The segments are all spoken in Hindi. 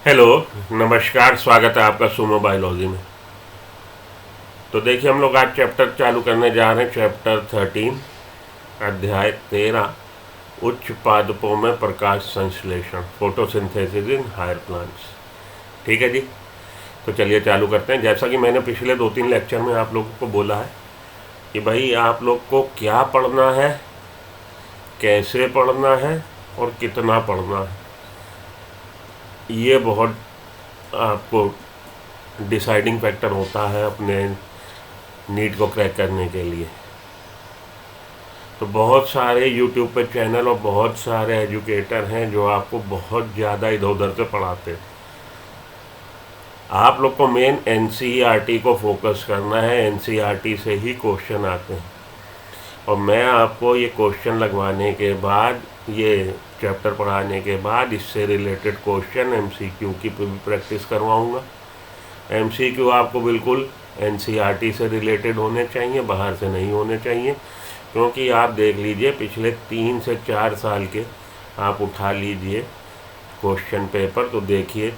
हेलो, नमस्कार। स्वागत है आपका सुमो बायोलॉजी में। तो देखिए, हम लोग आज चैप्टर चालू करने जा रहे हैं। चैप्टर 13, अध्याय 13, उच्च पादपों में प्रकाश संश्लेषण, फोटोसिंथेसिस इन हायर प्लांट्स। ठीक है जी। तो चलिए चालू करते हैं। जैसा कि मैंने पिछले 2-3 लेक्चर में आप लोगों को बोला है कि भाई आप लोग को क्या पढ़ना है, कैसे पढ़ना है और कितना पढ़ना है, ये बहुत आपको डिसाइडिंग फैक्टर होता है अपने नीट को क्रैक करने के लिए। तो बहुत सारे यूट्यूब पे चैनल और बहुत सारे एजुकेटर हैं जो आपको बहुत ज़्यादा इधर उधर से पढ़ाते हैं। आप लोग को मेन एनसीईआरटी को फोकस करना है। एनसीईआरटी से ही क्वेश्चन आते हैं और मैं आपको ये क्वेश्चन लगवाने के बाद, ये चैप्टर पढ़ाने के बाद इससे रिलेटेड क्वेश्चन एमसीक्यू की भी प्रैक्टिस करवाऊँगा। एमसीक्यू आपको बिल्कुल एनसीईआरटी से रिलेटेड होने चाहिए, बाहर से नहीं होने चाहिए। क्योंकि आप देख लीजिए, पिछले 3 से 4 साल के आप उठा लीजिए क्वेश्चन पेपर, तो देखिए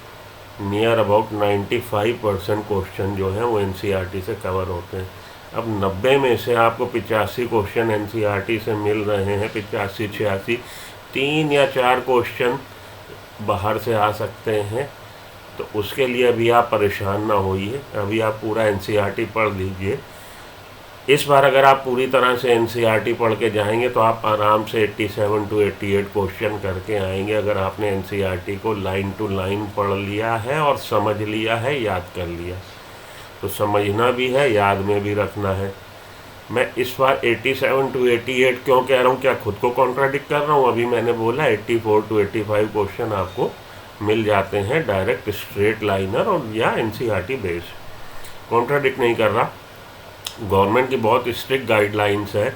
नियर अबाउट 95% क्वेश्चन जो हैं वो एनसीईआरटी से कवर होते हैं। अब 90 में से आपको 85 क्वेश्चन एनसीईआरटी से मिल रहे हैं, 85-86, 3 या 4 क्वेश्चन बाहर से आ सकते हैं। तो उसके लिए अभी आप परेशान ना होइए, अभी आप पूरा एनसीईआरटी पढ़ लीजिए। इस बार अगर आप पूरी तरह से एनसीईआरटी पढ़ के जाएंगे तो आप आराम से 87 to 88 क्वेश्चन करके आएंगे, अगर आपने एनसीईआरटी को लाइन टू लाइन पढ़ लिया है और समझ लिया है, याद कर लिया। तो समझना भी है, याद में भी रखना है। मैं इस बार 87 to 88 क्यों कह रहा हूँ? क्या खुद को कॉन्ट्राडिक्ट कर रहा हूँ? अभी मैंने बोला 84 to 85 क्वेश्चन आपको मिल जाते हैं डायरेक्ट स्ट्रेट लाइनर और या एनसीईआरटी बेस। कॉन्ट्राडिक्ट नहीं कर रहा। गवर्नमेंट की बहुत स्ट्रिक्ट गाइडलाइंस है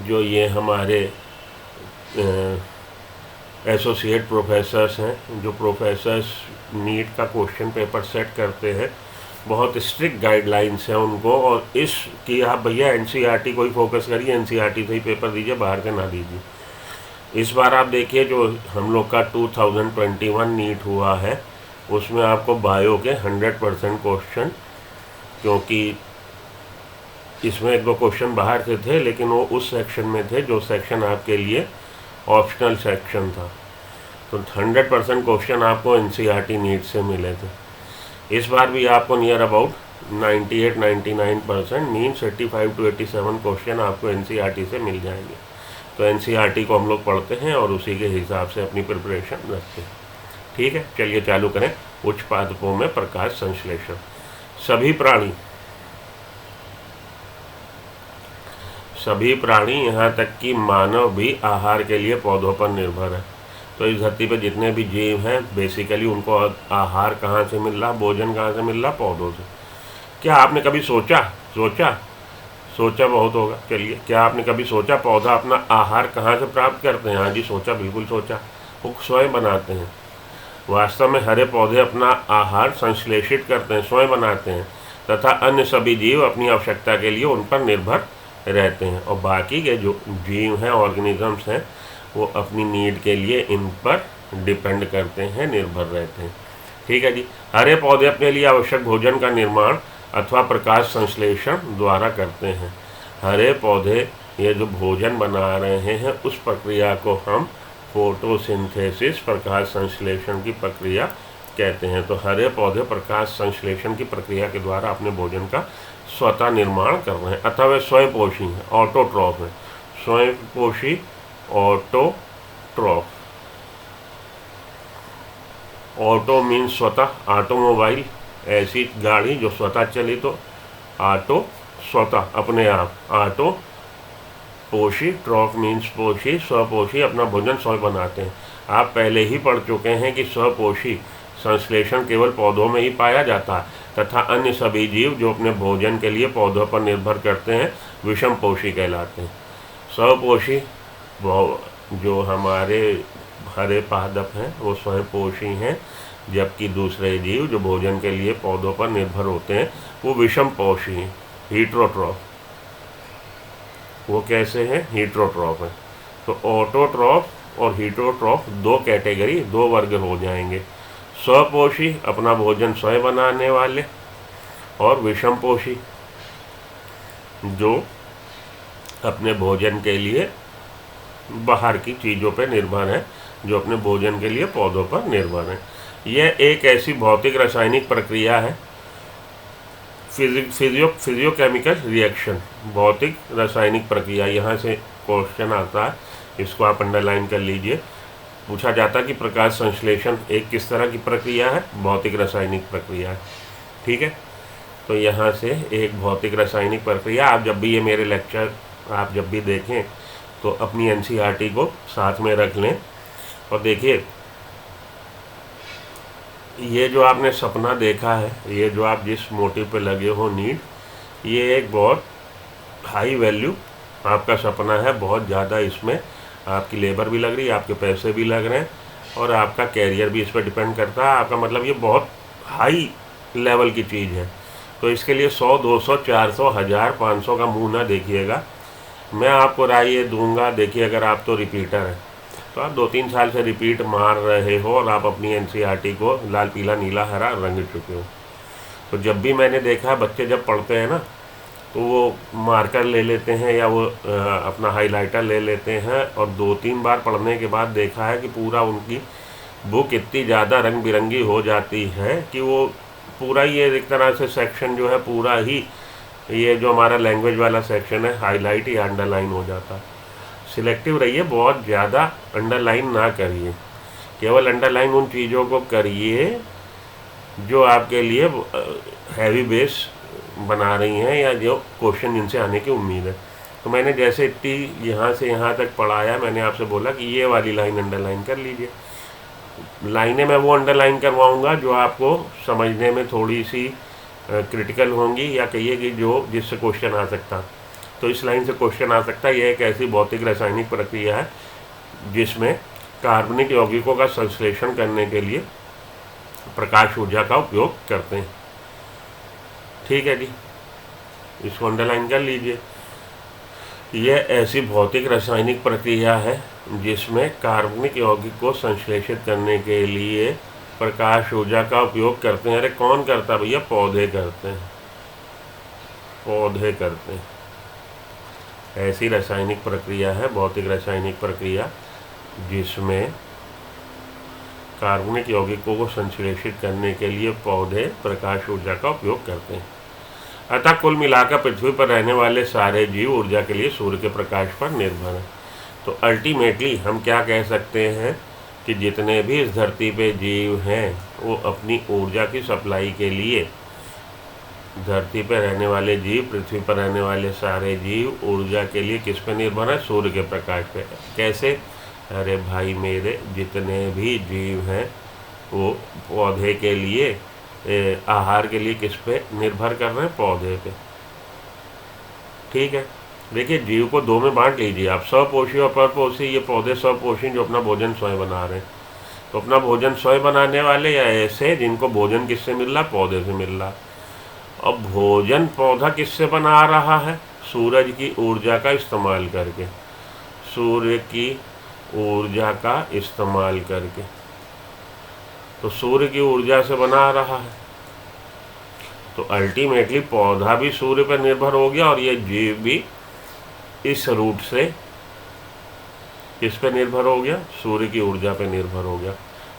जो ये हमारे एसोसिएट प्रोफेसर्स हैं, जो प्रोफेसर्स नीट का क्वेश्चन पेपर सेट करते हैं, बहुत स्ट्रिक्ट गाइडलाइंस हैं उनको। और इसकी आप भैया एनसीईआरटी को ही फोकस करिए, एनसीईआरटी से ही पेपर दीजिए, बाहर के ना दीजिए। इस बार आप देखिए जो हम लोग का 2021 नीट हुआ है उसमें आपको बायो के 100% क्वेश्चन, क्योंकि इसमें 1-2 क्वेश्चन बाहर से थे लेकिन वो उस सेक्शन में थे जो सेक्शन आपके लिए ऑप्शनल सेक्शन था। तो 100% क्वेश्चन आपको एनसीईआरटी नीट से मिले थे। इस बार भी आपको near about 98-99% means 85 to 87 question आपको एनसीईआरटी से मिल जाएंगे। तो एनसीईआरटी को हम लोग पढ़ते हैं और उसी के हिसाब से अपनी प्रिपरेशन रखते हैं। ठीक है, चलिए चालू करें। उच्च पादपों में प्रकाश संश्लेषण। सभी प्राणी यहाँ तक कि मानव भी आहार के लिए पौधों पर निर्भर है। तो इस धरती पर जितने भी जीव हैं बेसिकली उनको आहार कहाँ से मिल रहा, भोजन कहाँ से मिल रहा? पौधों से। क्या आपने कभी सोचा बहुत होगा। चलिए, क्या आपने कभी सोचा पौधा अपना आहार कहाँ से प्राप्त करते हैं? हाँ जी, सोचा, बिल्कुल सोचा। वो स्वयं बनाते हैं। वास्तव में हरे पौधे अपना आहार संश्लेषित करते हैं, स्वयं बनाते हैं, तथा अन्य सभी जीव अपनी आवश्यकता के लिए उन पर निर्भर रहते हैं। और बाकी के जो जीव हैं, ऑर्गेनिजम्स हैं, वो अपनी नीड के लिए इन पर डिपेंड करते हैं, निर्भर रहते हैं। ठीक है जी। हरे पौधे अपने लिए आवश्यक भोजन का निर्माण अथवा प्रकाश संश्लेषण द्वारा करते हैं। हरे पौधे ये जो भोजन बना रहे हैं उस प्रक्रिया को हम फोटोसिंथेसिस, प्रकाश संश्लेषण की प्रक्रिया कहते हैं। तो हरे पौधे प्रकाश संश्लेषण की प्रक्रिया के द्वारा अपने भोजन का स्वतः निर्माण कर रहे हैं, अथवा वे स्वयंपोषी हैं, ऑटोट्रॉफ हैं। स्वयंपोषी, ऑटोट्रॉफ। ऑटो मीन्स स्वतः, ऑटोमोबाइल ऐसी गाड़ी जो स्वतः चली, तो ऑटो स्वतः अपने आप, ऑटो पोषी, ट्रॉफ मीन्स पोषी, स्वपोषी, अपना भोजन स्वयं बनाते हैं। आप पहले ही पढ़ चुके हैं कि स्वपोषी संश्लेषण केवल पौधों में ही पाया जाता है तथा अन्य सभी जीव जो अपने भोजन के लिए पौधों पर निर्भर करते हैं विषमपोषी कहलाते हैं। स्वपोषी जो हमारे हरे पादप हैं वो स्वयंपोषी हैं, जबकि दूसरे जीव जो भोजन के लिए पौधों पर निर्भर होते हैं वो विषमपोषी हैं, हीट्रोट्रॉफ। वो कैसे हैं? हीट्रोट्रॉफ हैं। तो ऑटोट्रॉफ और हीट्रोट्रॉफ 2 कैटेगरी, 2 वर्ग हो जाएंगे। स्वपोषी अपना भोजन स्वयं बनाने वाले, और विषमपोषी जो अपने भोजन के लिए बाहर की चीज़ों पर निर्भर है, जो अपने भोजन के लिए पौधों पर निर्भर है। यह एक ऐसी भौतिक रासायनिक प्रक्रिया है, फिजियोकेमिकल रिएक्शन, भौतिक रासायनिक प्रक्रिया। यहाँ से क्वेश्चन आता है, इसको आप अंडरलाइन कर लीजिए। पूछा जाता है कि प्रकाश संश्लेषण एक किस तरह की प्रक्रिया है? भौतिक रासायनिक प्रक्रिया है। ठीक है, तो यहाँ से एक भौतिक रासायनिक प्रक्रिया। आप जब भी ये मेरे लेक्चर आप जब भी देखें तो अपनी एनसीईआरटी को साथ में रख लें और देखिए, ये जो आपने सपना देखा है, ये जो आप जिस मोटिव पे लगे हो नीड, ये एक बहुत हाई वैल्यू आपका सपना है। बहुत ज़्यादा इसमें आपकी लेबर भी लग रही है, आपके पैसे भी लग रहे हैं, और आपका कैरियर भी इस पर डिपेंड करता है। आपका मतलब ये बहुत हाई लेवल की चीज़ है। तो इसके लिए 100, 200, 400, 1000, 500 का मुँह ना देखिएगा। मैं आपको राय ये दूंगा, देखिए अगर आप तो रिपीटर हैं तो आप 2-3 साल से रिपीट मार रहे हो और आप अपनी एनसीईआरटी को लाल पीला नीला हरा रंग चुके हो। तो जब भी मैंने देखा, बच्चे जब पढ़ते हैं ना तो वो मार्कर ले लेते हैं या वो अपना हाइलाइटर ले लेते हैं, और 2-3 बार पढ़ने के बाद देखा है कि पूरा उनकी बुक इतनी ज़्यादा रंग बिरंगी हो जाती है कि वो पूरा ये एक तरह से सेक्शन जो है पूरा ही, ये जो हमारा लैंग्वेज वाला सेक्शन है, हाईलाइट या अंडरलाइन हो जाता है। सिलेक्टिव रहिए, बहुत ज़्यादा अंडरलाइन ना करिए, केवल अंडरलाइन उन चीज़ों को करिए जो आपके लिए हैवी बेस बना रही हैं या जो क्वेश्चन जिनसे आने की उम्मीद है। तो मैंने जैसे इतनी यहाँ से यहाँ तक पढ़ाया, मैंने आपसे बोला कि ये वाली लाइन अंडरलाइन कर लीजिए। लाइनें मैं वो अंडरलाइन करवाऊँगा जो आपको समझने में थोड़ी सी क्रिटिकल होंगी, या कहिए कि जो जिससे क्वेश्चन आ सकता, तो इस लाइन से क्वेश्चन आ सकता है। यह एक ऐसी भौतिक रासायनिक प्रक्रिया है जिसमें कार्बनिक यौगिकों का संश्लेषण करने के लिए प्रकाश ऊर्जा का उपयोग करते हैं। ठीक है जी, इसको अंडरलाइन कर लीजिए। यह ऐसी भौतिक रासायनिक प्रक्रिया है जिसमें कार्बनिक यौगिक को संश्लेषित करने के लिए प्रकाश ऊर्जा का उपयोग करते हैं। अरे कौन करता भैया? पौधे करते हैं, पौधे करते हैं। ऐसी रासायनिक प्रक्रिया है, भौतिक रासायनिक प्रक्रिया, जिसमें कार्बनिक यौगिकों को संश्लेषित करने के लिए पौधे प्रकाश ऊर्जा का उपयोग करते हैं। अतः कुल मिलाकर पृथ्वी पर रहने वाले सारे जीव ऊर्जा के लिए सूर्य के प्रकाश पर निर्भर हैं। तो अल्टीमेटली हम क्या कह सकते हैं कि जितने भी इस धरती पे जीव हैं वो अपनी ऊर्जा की सप्लाई के लिए, धरती पर रहने वाले जीव, पृथ्वी पर रहने वाले सारे जीव ऊर्जा के लिए किस पे निर्भर है? सूर्य के प्रकाश पे। कैसे? अरे भाई मेरे, जितने भी जीव हैं वो पौधे के लिए, आहार के लिए किस पे निर्भर कर रहे हैं? पौधे पे। ठीक है, देखिए जीव को दो में बांट लीजिए आप, स्वपोषी और परपोषी। ये पौधे स्वपोषी जो अपना भोजन स्वयं बना रहे हैं, तो अपना भोजन स्वयं बनाने वाले, या ऐसे जिनको भोजन किससे मिल रहा? पौधे से मिल रहा। अब भोजन पौधा किससे बना रहा है? सूरज की ऊर्जा का इस्तेमाल करके, सूर्य की ऊर्जा का इस्तेमाल करके। तो सूर्य की ऊर्जा से बना रहा है, तो अल्टीमेटली पौधा भी सूर्य पर निर्भर हो गया, और ये जीव भी इस रूट से किस पे निर्भर हो गया? सूर्य की ऊर्जा पे निर्भर हो गया।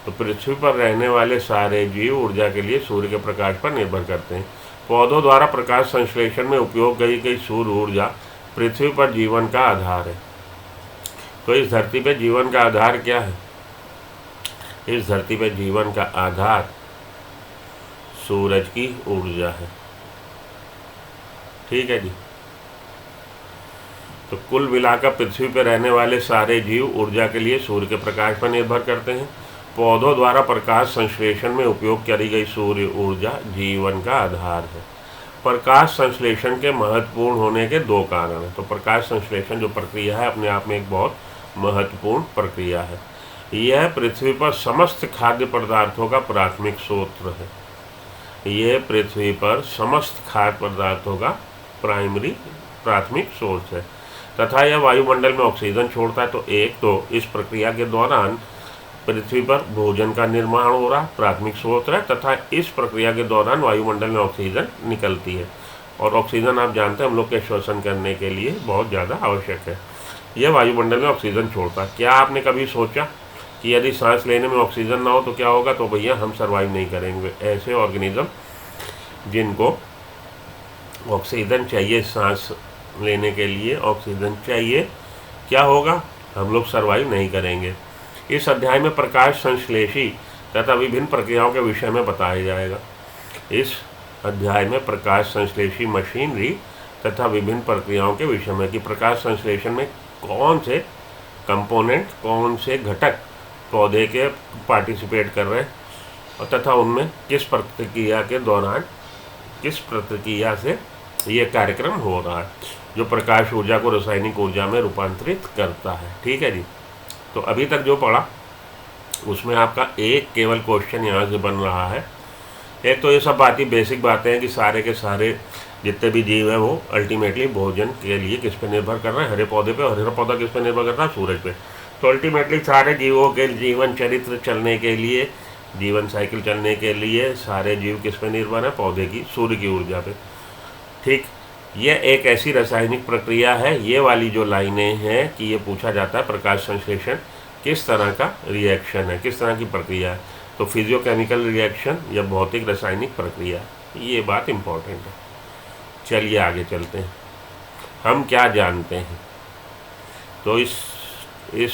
तो पृथ्वी पर रहने वाले सारे जीव ऊर्जा के लिए सूर्य के प्रकाश पर निर्भर करते हैं। पौधों द्वारा प्रकाश संश्लेषण में उपयोग की गई सूर्य ऊर्जा पृथ्वी पर जीवन का आधार है। तो इस धरती पर जीवन का आधार क्या है? इस धरती पर जीवन का आधार सूरज की ऊर्जा है। ठीक है जी, तो कुल मिलाकर पृथ्वी पर रहने वाले सारे जीव ऊर्जा के लिए सूर्य के प्रकाश पर निर्भर करते हैं। पौधों द्वारा प्रकाश संश्लेषण में उपयोग करी गई सूर्य ऊर्जा जीवन का आधार है। प्रकाश संश्लेषण के महत्वपूर्ण होने के दो कारण हैं। तो प्रकाश संश्लेषण जो प्रक्रिया है अपने आप में एक बहुत महत्वपूर्ण प्रक्रिया है। यह पृथ्वी पर समस्त खाद्य पदार्थों का प्राथमिक स्रोत है। यह पृथ्वी पर समस्त खाद्य पदार्थों का प्राथमिक सोर्स है, तथा यह वायुमंडल में ऑक्सीजन छोड़ता है। तो एक तो इस प्रक्रिया के दौरान पृथ्वी पर भोजन का निर्माण हो रहा, प्राथमिक स्रोत है, तथा इस प्रक्रिया के दौरान वायुमंडल में ऑक्सीजन निकलती है। और ऑक्सीजन आप जानते हैं हम लोग के श्वसन करने के लिए बहुत ज़्यादा आवश्यक है। यह वायुमंडल में ऑक्सीजन छोड़ता है। क्या आपने कभी सोचा कि यदि सांस लेने में ऑक्सीजन ना हो तो क्या होगा? तो भैया हम सर्वाइव नहीं करेंगे। ऐसे ऑर्गेनिज्म जिनको ऑक्सीजन चाहिए, सांस लेने के लिए ऑक्सीजन चाहिए, क्या होगा? हम लोग सर्वाइव नहीं करेंगे। इस अध्याय में प्रकाश संश्लेषी तथा विभिन्न प्रक्रियाओं के विषय में बताया जाएगा। इस अध्याय में प्रकाश संश्लेषी मशीनरी तथा विभिन्न प्रक्रियाओं के विषय में कि प्रकाश संश्लेषण में कौन से कंपोनेंट, कौन से घटक पौधे के पार्टिसिपेट कर रहे हैं और तथा उनमें किस प्रतिक्रिया के दौरान, किस प्रतिक्रिया से ये कार्यक्रम हो रहा है, जो प्रकाश ऊर्जा को रासायनिक ऊर्जा में रूपांतरित करता है। ठीक है जी। तो अभी तक जो पढ़ा उसमें आपका एक केवल क्वेश्चन यहाँ से बन रहा है। एक तो ये सब बातें बेसिक बातें हैं कि सारे के सारे जितने भी जीव हैं वो अल्टीमेटली भोजन के लिए किस पे निर्भर कर रहे हैं? हरे पौधे पे। और हरा पौधा किस पे निर्भर करता है? सूरज पे। तो अल्टीमेटली सारे जीवों के जीवन चरित्र चलने के लिए, जीवन साइकिल चलने के लिए सारे जीव किस पे निर्भर है? पौधे की, सूर्य की ऊर्जा पे। ठीक, ये एक ऐसी रासायनिक प्रक्रिया है। ये वाली जो लाइनें हैं कि ये पूछा जाता है प्रकाश संश्लेषण किस तरह का रिएक्शन है, किस तरह की प्रक्रिया है, तो फिजियोकेमिकल रिएक्शन या भौतिक रासायनिक प्रक्रिया, ये बात इम्पोर्टेंट है। चलिए आगे चलते हैं। हम क्या जानते हैं? तो इस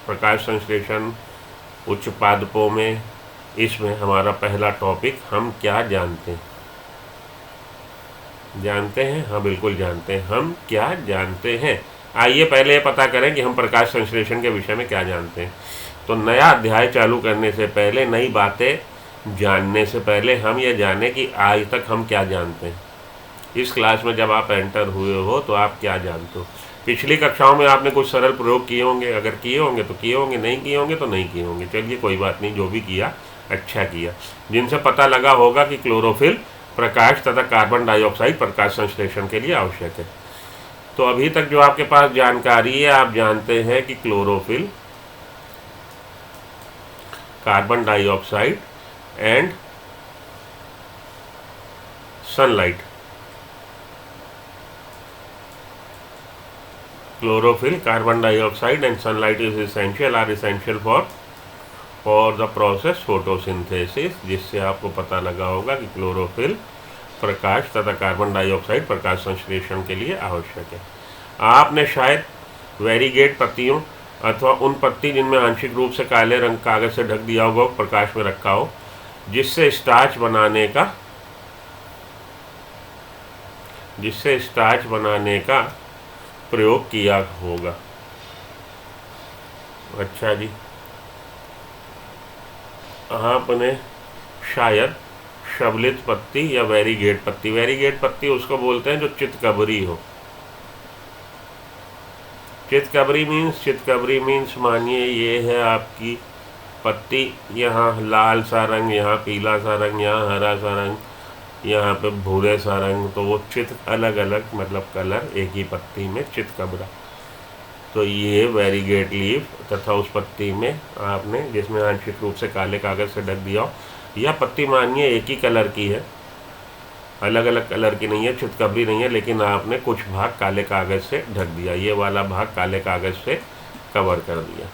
प्रकाश संश्लेषण उच्च पादपों में, इसमें हमारा पहला टॉपिक, हम क्या जानते हैं? जानते हैं? हाँ बिल्कुल जानते हैं। हम क्या जानते हैं? आइए पहले ये पता करें कि हम प्रकाश संश्लेषण के विषय में क्या जानते हैं। तो नया अध्याय चालू करने से पहले, नई बातें जानने से पहले हम ये जानें कि आज तक हम क्या जानते हैं। इस क्लास में जब आप एंटर हुए हो तो आप क्या जानते हो? पिछली कक्षाओं में आपने कुछ सरल प्रयोग किए होंगे, अगर किए होंगे तो किए होंगे, नहीं किए होंगे तो नहीं किए होंगे। चलिए कोई बात नहीं, जो भी किया अच्छा किया। जिनसे पता लगा होगा कि क्लोरोफिल प्रकाश तथा कार्बन डाइऑक्साइड प्रकाश संश्लेषण के लिए आवश्यक है। तो अभी तक जो आपके पास जानकारी है, आप जानते हैं कि chlorophyll, carbon dioxide and sunlight, chlorophyll, carbon dioxide and sunlight is essential, are essential for the process photosynthesis, जिससे आपको पता लगा होगा कि क्लोरोफिल प्रकाश तथा कार्बन डाइऑक्साइड प्रकाश संश्लेषण के लिए आवश्यक है। आपने शायद वेरीगेट पत्तियों अथवा उन पत्ती जिनमें आंशिक रूप से काले रंग कागज से ढक दिया होगा प्रकाश में रखा हो, जिससे स्टार्च बनाने का प्रयोग किया होगा। अच्छा जी, आपने शायद शबलित पत्ती या वेरीगेट पत्ती उसको बोलते हैं जो चितकबरी हो। चितकबरी मीन्स मानिए ये है आपकी पत्ती, यहाँ लाल सा रंग, यहाँ पीला सा रंग, यहाँ हरा सा रंग, यहाँ पे भूरे सा रंग, तो वो अलग अलग मतलब कलर एक ही पत्ती में, चितकबरा। तो ये वेरीगेट लीफ तथा उस पत्ती में आपने जिसमें आंशिक रूप से काले कागज से ढक दिया हो, यह पत्ती मानिए एक ही कलर की है, अलग अलग कलर की नहीं है, चितकबरी नहीं है, लेकिन आपने कुछ भाग काले कागज से ढक दिया, ये वाला भाग काले कागज से कवर कर दिया।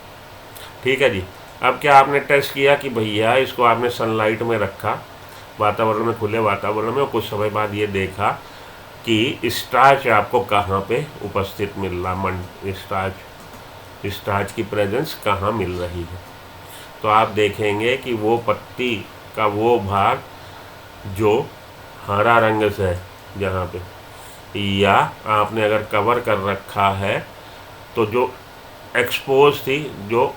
ठीक है जी। अब क्या आपने टेस्ट किया कि भैया इसको आपने सनलाइट में रखा, वातावरण में, खुले वातावरण में, और कुछ समय बाद ये देखा कि स्टार्च आपको कहाँ पे उपस्थित मिल रहा, स्टार्च की प्रेजेंस कहाँ मिल रही है। तो आप देखेंगे कि वो पत्ती का वो भाग जो हरा रंग से है जहाँ पे, या आपने अगर कवर कर रखा है तो जो एक्सपोज थी, जो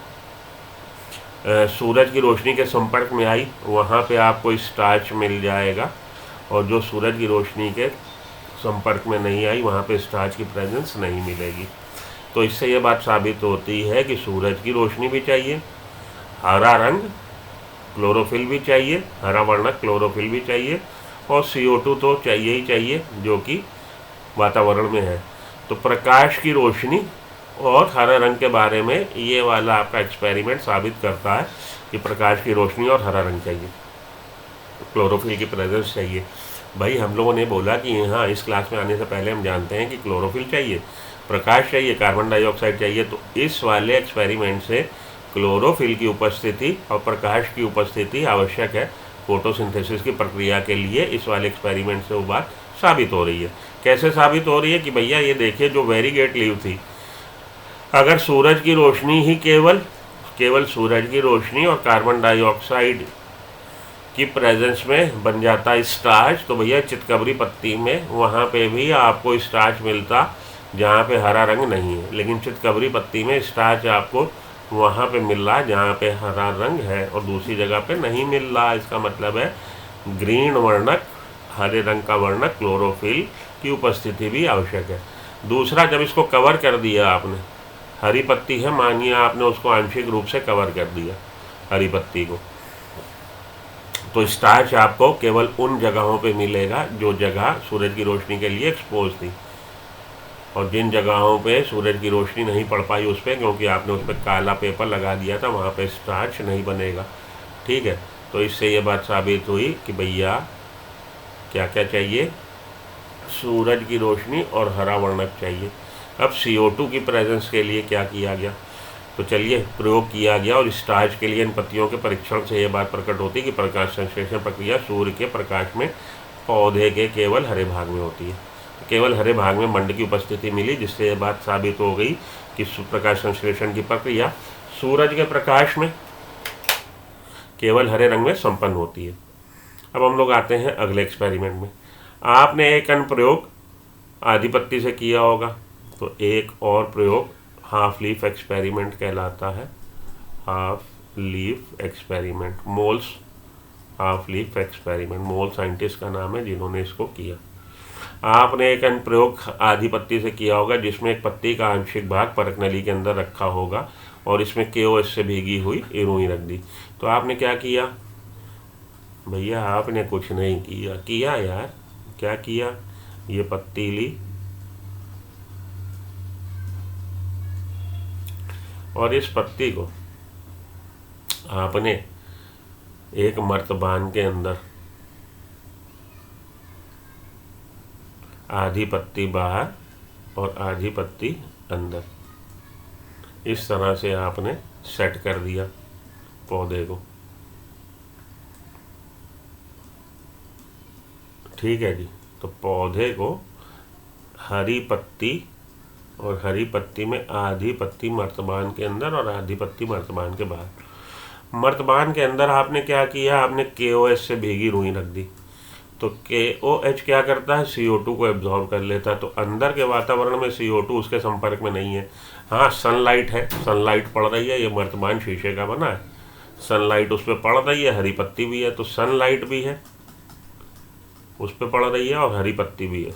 सूरज की रोशनी के संपर्क में आई, वहाँ पे आपको स्टार्च मिल जाएगा, और जो सूरज की रोशनी के संपर्क में नहीं आई वहाँ पे स्टार्च की प्रेजेंस नहीं मिलेगी। तो इससे ये बात साबित होती है कि सूरज की रोशनी भी चाहिए, हरा रंग क्लोरोफिल भी चाहिए, हरा वर्णक क्लोरोफिल भी चाहिए, और CO2 तो चाहिए ही चाहिए जो कि वातावरण में है। तो प्रकाश की रोशनी और हरा रंग के बारे में ये वाला आपका एक्सपेरिमेंट साबित करता है कि प्रकाश की रोशनी और हरा रंग चाहिए, क्लोरोफिल की प्रेजेंस चाहिए। भाई हम लोगों ने बोला कि यहाँ इस क्लास में आने से पहले हम जानते हैं कि क्लोरोफिल चाहिए, प्रकाश चाहिए, कार्बन डाइऑक्साइड चाहिए। तो इस वाले एक्सपेरिमेंट से क्लोरोफिल की उपस्थिति और प्रकाश की उपस्थिति आवश्यक है फोटोसिंथेसिस की प्रक्रिया के लिए। इस वाले एक्सपेरिमेंट से वो बात साबित हो रही है। कैसे साबित हो रही है कि भैया ये देखिए, जो वेरीगेट लीव थी, अगर सूरज की रोशनी ही केवल सूरज की रोशनी और कार्बन डाइऑक्साइड की प्रेजेंस में बन जाता स्टार्च, तो भैया चितकबरी पत्ती में वहाँ पे भी आपको स्टार्च मिलता जहाँ पे हरा रंग नहीं है। लेकिन चितकबरी पत्ती में स्टार्च आपको वहाँ पे मिल रहा है जहाँ पे हरा रंग है और दूसरी जगह पे नहीं मिल रहा। इसका मतलब है ग्रीन वर्णक, हरे रंग का वर्णक क्लोरोफिल की उपस्थिति भी आवश्यक है। दूसरा, जब इसको कवर कर दिया आपने, हरी पत्ती है, मानिए आपने उसको आंशिक रूप से कवर कर दिया हरी पत्ती को, तो स्टार्च आपको केवल उन जगहों पे मिलेगा जो जगह सूरज की रोशनी के लिए एक्सपोज थी, और जिन जगहों पे सूरज की रोशनी नहीं पड़ पाई उस पर, क्योंकि आपने उस पर काला पेपर लगा दिया था, वहाँ पे स्टार्च नहीं बनेगा। ठीक है, तो इससे ये बात साबित हुई कि भैया क्या क्या चाहिए, सूरज की रोशनी और हरा वर्णक चाहिए। अब CO2 की प्रेजेंस के लिए क्या किया गया, तो चलिए प्रयोग किया गया, और स्टार्च के लिए इन पत्तियों के परीक्षण से ये बात प्रकट होती है कि प्रकाश संश्लेषण प्रक्रिया सूर्य के प्रकाश में पौधे के केवल हरे भाग में होती है। तो केवल हरे भाग में मंड की उपस्थिति मिली, जिससे ये बात साबित हो गई कि प्रकाश संश्लेषण की प्रक्रिया सूरज के प्रकाश में केवल हरे रंग में संपन्न होती है। अब हम लोग आते हैं अगले एक्सपेरिमेंट में। आपने एक अनुप्रयोग आधी पत्ती से किया होगा, तो एक और प्रयोग हाफ लीफ एक्सपेरिमेंट कहलाता है। Half leaf experiment, Moll's half leaf experiment, Moll scientist का नाम है जिन्होंने इसको किया। आपने एक अनुप्रयोग आधी पत्ती से किया होगा, जिसमें एक पत्ती का आंशिक भाग परक नली के अंदर रखा होगा और इसमें KOH से भीगी हुई रुई रख दी। तो आपने क्या किया भैया, आपने कुछ नहीं किया यार, क्या किया, ये पत्ती ली और इस पत्ती को आपने एक मर्तबान के अंदर, आधी पत्ती बाहर और आधी पत्ती अंदर, इस तरह से आपने सेट कर दिया पौधे को। ठीक है जी, तो पौधे को हरी पत्ती और हरी पत्ती में आधी पत्ती मर्तबान के अंदर और आधी पत्ती मर्तबान के बाहर। मर्तबान के अंदर आपने क्या किया, आपने KOH से भीगी रुई रख दी। तो KOH क्या करता है, CO2 को एब्जॉर्ब कर लेता है। तो अंदर के वातावरण में CO2 उसके संपर्क में नहीं है। हाँ, सनलाइट है, सनलाइट पड़ रही है, ये मर्तबान शीशे का बना है, सनलाइट उस पर पड़ रही है, हरी पत्ती भी है, तो सनलाइट भी है उस पर पड़ रही है और हरी पत्ती भी है,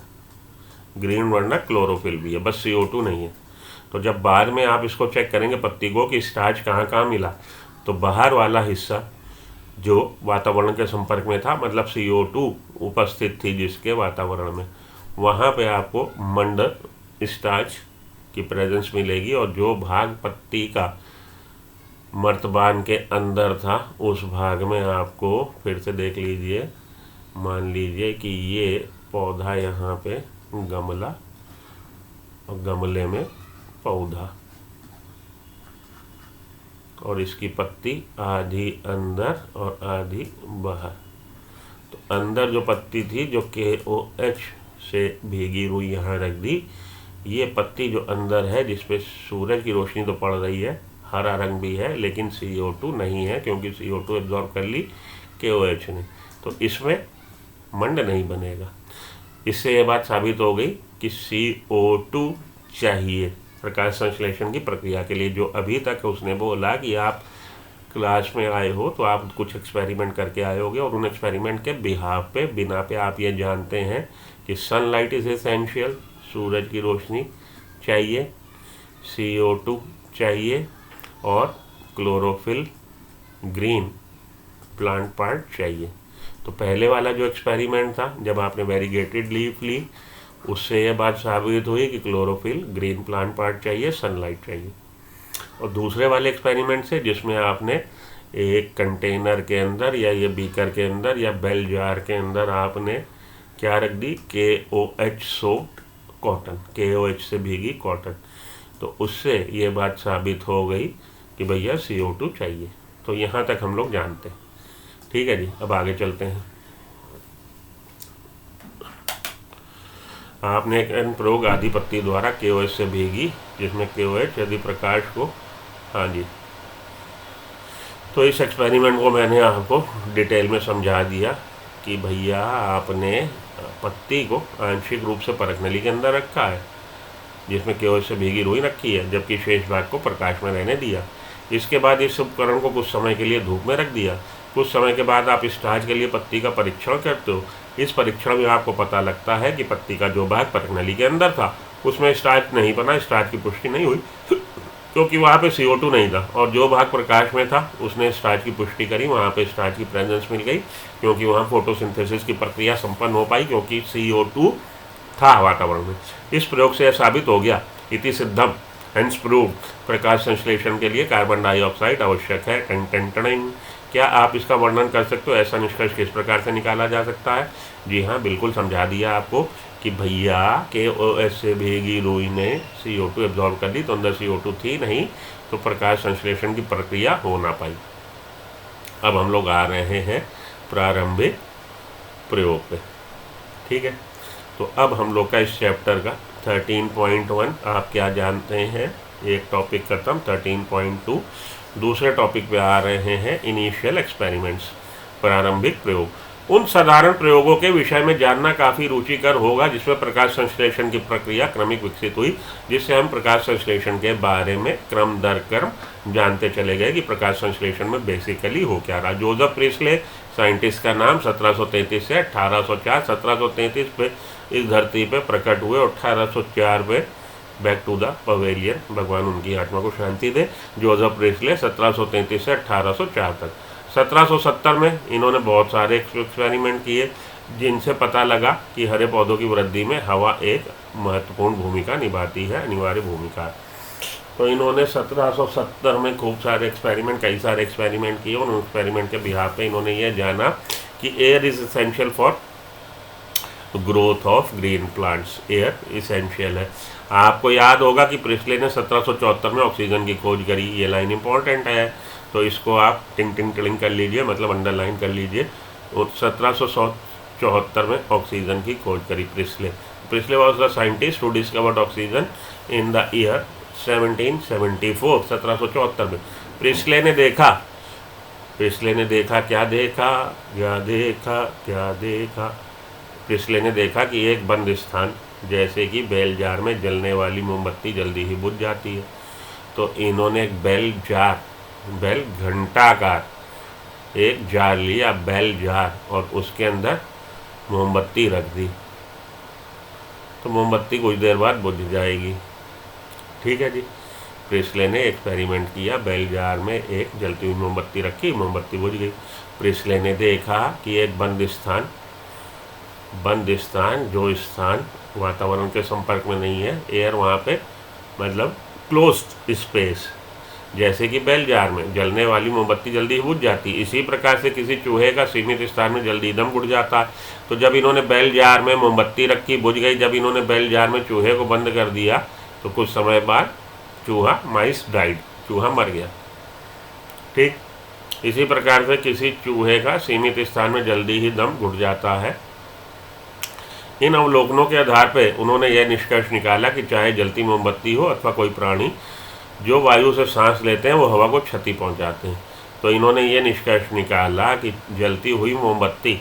ग्रीन वर्णक क्लोरोफिल भी है, बस CO2 नहीं है। तो जब बाद में आप इसको चेक करेंगे पत्ती को कि स्टार्च कहाँ कहाँ मिला, तो बाहर वाला हिस्सा जो वातावरण के संपर्क में था, मतलब CO2 उपस्थित थी जिसके वातावरण में, वहाँ पे आपको मंड स्टार्च की प्रेजेंस मिलेगी, और जो भाग पत्ती का मर्तबान के अंदर था उस भाग में आपको, फिर से देख लीजिए, मान लीजिए कि ये पौधा यहाँ पे गमला और गमले में पौधा, और इसकी पत्ती आधी अंदर और आधी बाहर। तो अंदर जो पत्ती थी, जो KOH से भीगी रुई यहाँ रख दी, ये पत्ती जो अंदर है जिसपे सूरज की रोशनी तो पड़ रही है, हरा रंग भी है, लेकिन CO2 नहीं है, क्योंकि CO2 एब्जॉर्ब कर ली KOH ने, तो इसमें मंड नहीं बनेगा। इससे ये बात साबित हो गई कि CO2 चाहिए प्रकाश संश्लेषण की प्रक्रिया के लिए। जो अभी तक उसने बोला कि आप क्लास में आए हो तो आप कुछ एक्सपेरिमेंट करके आए होगे, और उन एक्सपेरिमेंट के बिहाफ पे, बिना पे आप ये जानते हैं कि सनलाइट इज़ एसेंशियल, सूरज की रोशनी चाहिए, CO2 चाहिए, और क्लोरोफिल ग्रीन प्लांट पार्ट चाहिए। तो पहले वाला जो एक्सपेरिमेंट था, जब आपने वेरीगेटेड लीफ ली, उससे ये बात साबित हुई कि क्लोरोफिल ग्रीन प्लांट पार्ट चाहिए, सनलाइट चाहिए। और दूसरे वाले एक्सपेरिमेंट से जिसमें आपने एक कंटेनर के अंदर या ये बीकर के अंदर या बेल जार के अंदर आपने क्या रख दी, KOH सोक्ड कॉटन, KOH से भीगी कॉटन, तो उससे ये बात साबित हो गई कि भैया CO2 चाहिए। तो यहाँ तक हम लोग जानते हैं। ठीक है जी, अब आगे चलते हैं। आपने एक प्रयोग आधी पत्ती द्वारा KOH से भीगी, जिसमें KOH यदि प्रकाश को, हाँ जी, तो इस एक्सपेरिमेंट को मैंने आपको डिटेल में समझा दिया कि भैया आपने पत्ती को आंशिक रूप से परख नली के अंदर रखा है, जिसमें KOH से भीगी रुई रखी है, जबकि शेष भाग को प्रकाश में रहने दिया। इसके बाद इस उपकरण को कुछ समय के लिए धूप में रख दिया। कुछ समय के बाद आप स्टार्च के लिए पत्ती का परीक्षण करते हो। इस परीक्षण में आपको पता लगता है कि पत्ती का जो भाग परख नली के अंदर था उसमें स्टार्च नहीं बना, स्टार्च की पुष्टि नहीं हुई क्योंकि वहाँ पे CO2 नहीं था, और जो भाग प्रकाश में था उसने स्टार्च की पुष्टि करी, वहाँ पे स्टार्च की प्रेजेंस मिल गई, क्योंकि वहाँ फोटोसिंथेसिस की प्रक्रिया संपन्न हो पाई, क्योंकि CO2 था वातावरण में। इस प्रयोग से यह साबित हो गया, इति सिद्धम हेंस प्रूव्ड, प्रकाश संश्लेषण के लिए कार्बन डाइऑक्साइड आवश्यक है। टेंटेंटनिंग। क्या आप इसका वर्णन कर सकते हो, ऐसा निष्कर्ष किस प्रकार से निकाला जा सकता है? जी हाँ, बिल्कुल समझा दिया आपको कि भैया KOH से भीगी रुई ने CO2 एब्जॉर्ब कर ली, तो अंदर CO2 थी नहीं, तो प्रकाश संश्लेषण की प्रक्रिया हो ना पाई। अब हम लोग आ रहे हैं प्रारंभिक प्रयोग पे। ठीक है, तो अब हम लोग का इस चैप्टर का 13.1 आप क्या जानते हैं, एक टॉपिक खत्म। 13.2 दूसरे टॉपिक पे आ रहे हैं, इनिशियल एक्सपेरिमेंट्स, प्रारंभिक प्रयोग। उन साधारण प्रयोगों के विषय में जानना काफ़ी रुचिकर होगा जिसमें प्रकाश संश्लेषण की प्रक्रिया क्रमिक विकसित हुई, जिससे हम प्रकाश संश्लेषण के बारे में क्रम दर क्रम जानते चले गए कि प्रकाश संश्लेषण में बेसिकली हो क्या रहा। जोसेफ प्रिस्ले साइंटिस्ट का नाम 1733 से 1804, 1733 पे इस धरती पे प्रकट हुए, 1804 पे बैक टू द पवेलियन, भगवान उनकी आत्मा को शांति दे। जोसेफ प्रिस्ले 1733 से 1804 तक। 1770 में इन्होंने बहुत सारे एक्सपेरिमेंट किए, जिनसे पता लगा कि हरे पौधों की वृद्धि में हवा एक महत्वपूर्ण भूमिका निभाती है, अनिवार्य भूमिका। तो इन्होंने 1770 में खूब सारे एक्सपेरिमेंट, कई सारे एक्सपेरिमेंट किए, और उन एक्सपेरिमेंट के बिहार पे इन्होंने ये जाना कि air is essential for growth of green plants. Air essential है। आपको याद होगा कि प्रिस्ले ने 1774 में ऑक्सीजन की खोज करी। ये लाइन इंपॉर्टेंट है, तो इसको आप टिंग टिंग टिंग कर लीजिए, मतलब अंडरलाइन कर लीजिए। 1774 में ऑक्सीजन की खोज करी Presley. Presley was the scientist who discovered oxygen in the year 1774, 1774 में। प्रिस्ले ने देखा, क्या देखा। प्रिस्ले ने देखा कि एक बंद स्थान, जैसे कि बेल जार में जलने वाली मोमबत्ती जल्दी ही बुझ जाती है, तो इन्होंने एक बेल घंटाकार एक जार लिया, बेल जार, और उसके अंदर मोमबत्ती रख दी, तो मोमबत्ती कुछ देर बाद बुझ जाएगी। ठीक है जी। प्रिस्ले ने एक्सपेरिमेंट किया, बेल जार में एक जलती हुई मोमबत्ती रखी, मोमबत्ती बुझ गई। प्रिस्ले ने देखा कि एक बंद स्थान, जो स्थान वातावरण के संपर्क में नहीं है, एयर वहाँ पे, मतलब क्लोज्ड स्पेस, जैसे कि बेल जार में जलने वाली मोमबत्ती जल्दी ही बुझ जाती। इसी प्रकार से किसी चूहे का सीमित स्थान में जल्दी दम घुट जाता। तो जब इन्होंने बेल जार में मोमबत्ती रखी, बुझ गई। जब इन्होंने बेल जार में चूहे को बंद कर दिया, तो कुछ समय बाद माइस डाइड, चूहा मर गया। ठीक, इसी प्रकार से किसी चूहे का सीमित स्थान में जल्दी ही दम घुट जाता है। इन अवलोकनों के आधार पर उन्होंने यह निष्कर्ष निकाला कि चाहे जलती मोमबत्ती हो अथवा कोई प्राणी जो वायु से सांस लेते हैं, वो हवा को क्षति पहुंचाते हैं। तो इन्होंने ये निष्कर्ष निकाला कि जलती हुई मोमबत्ती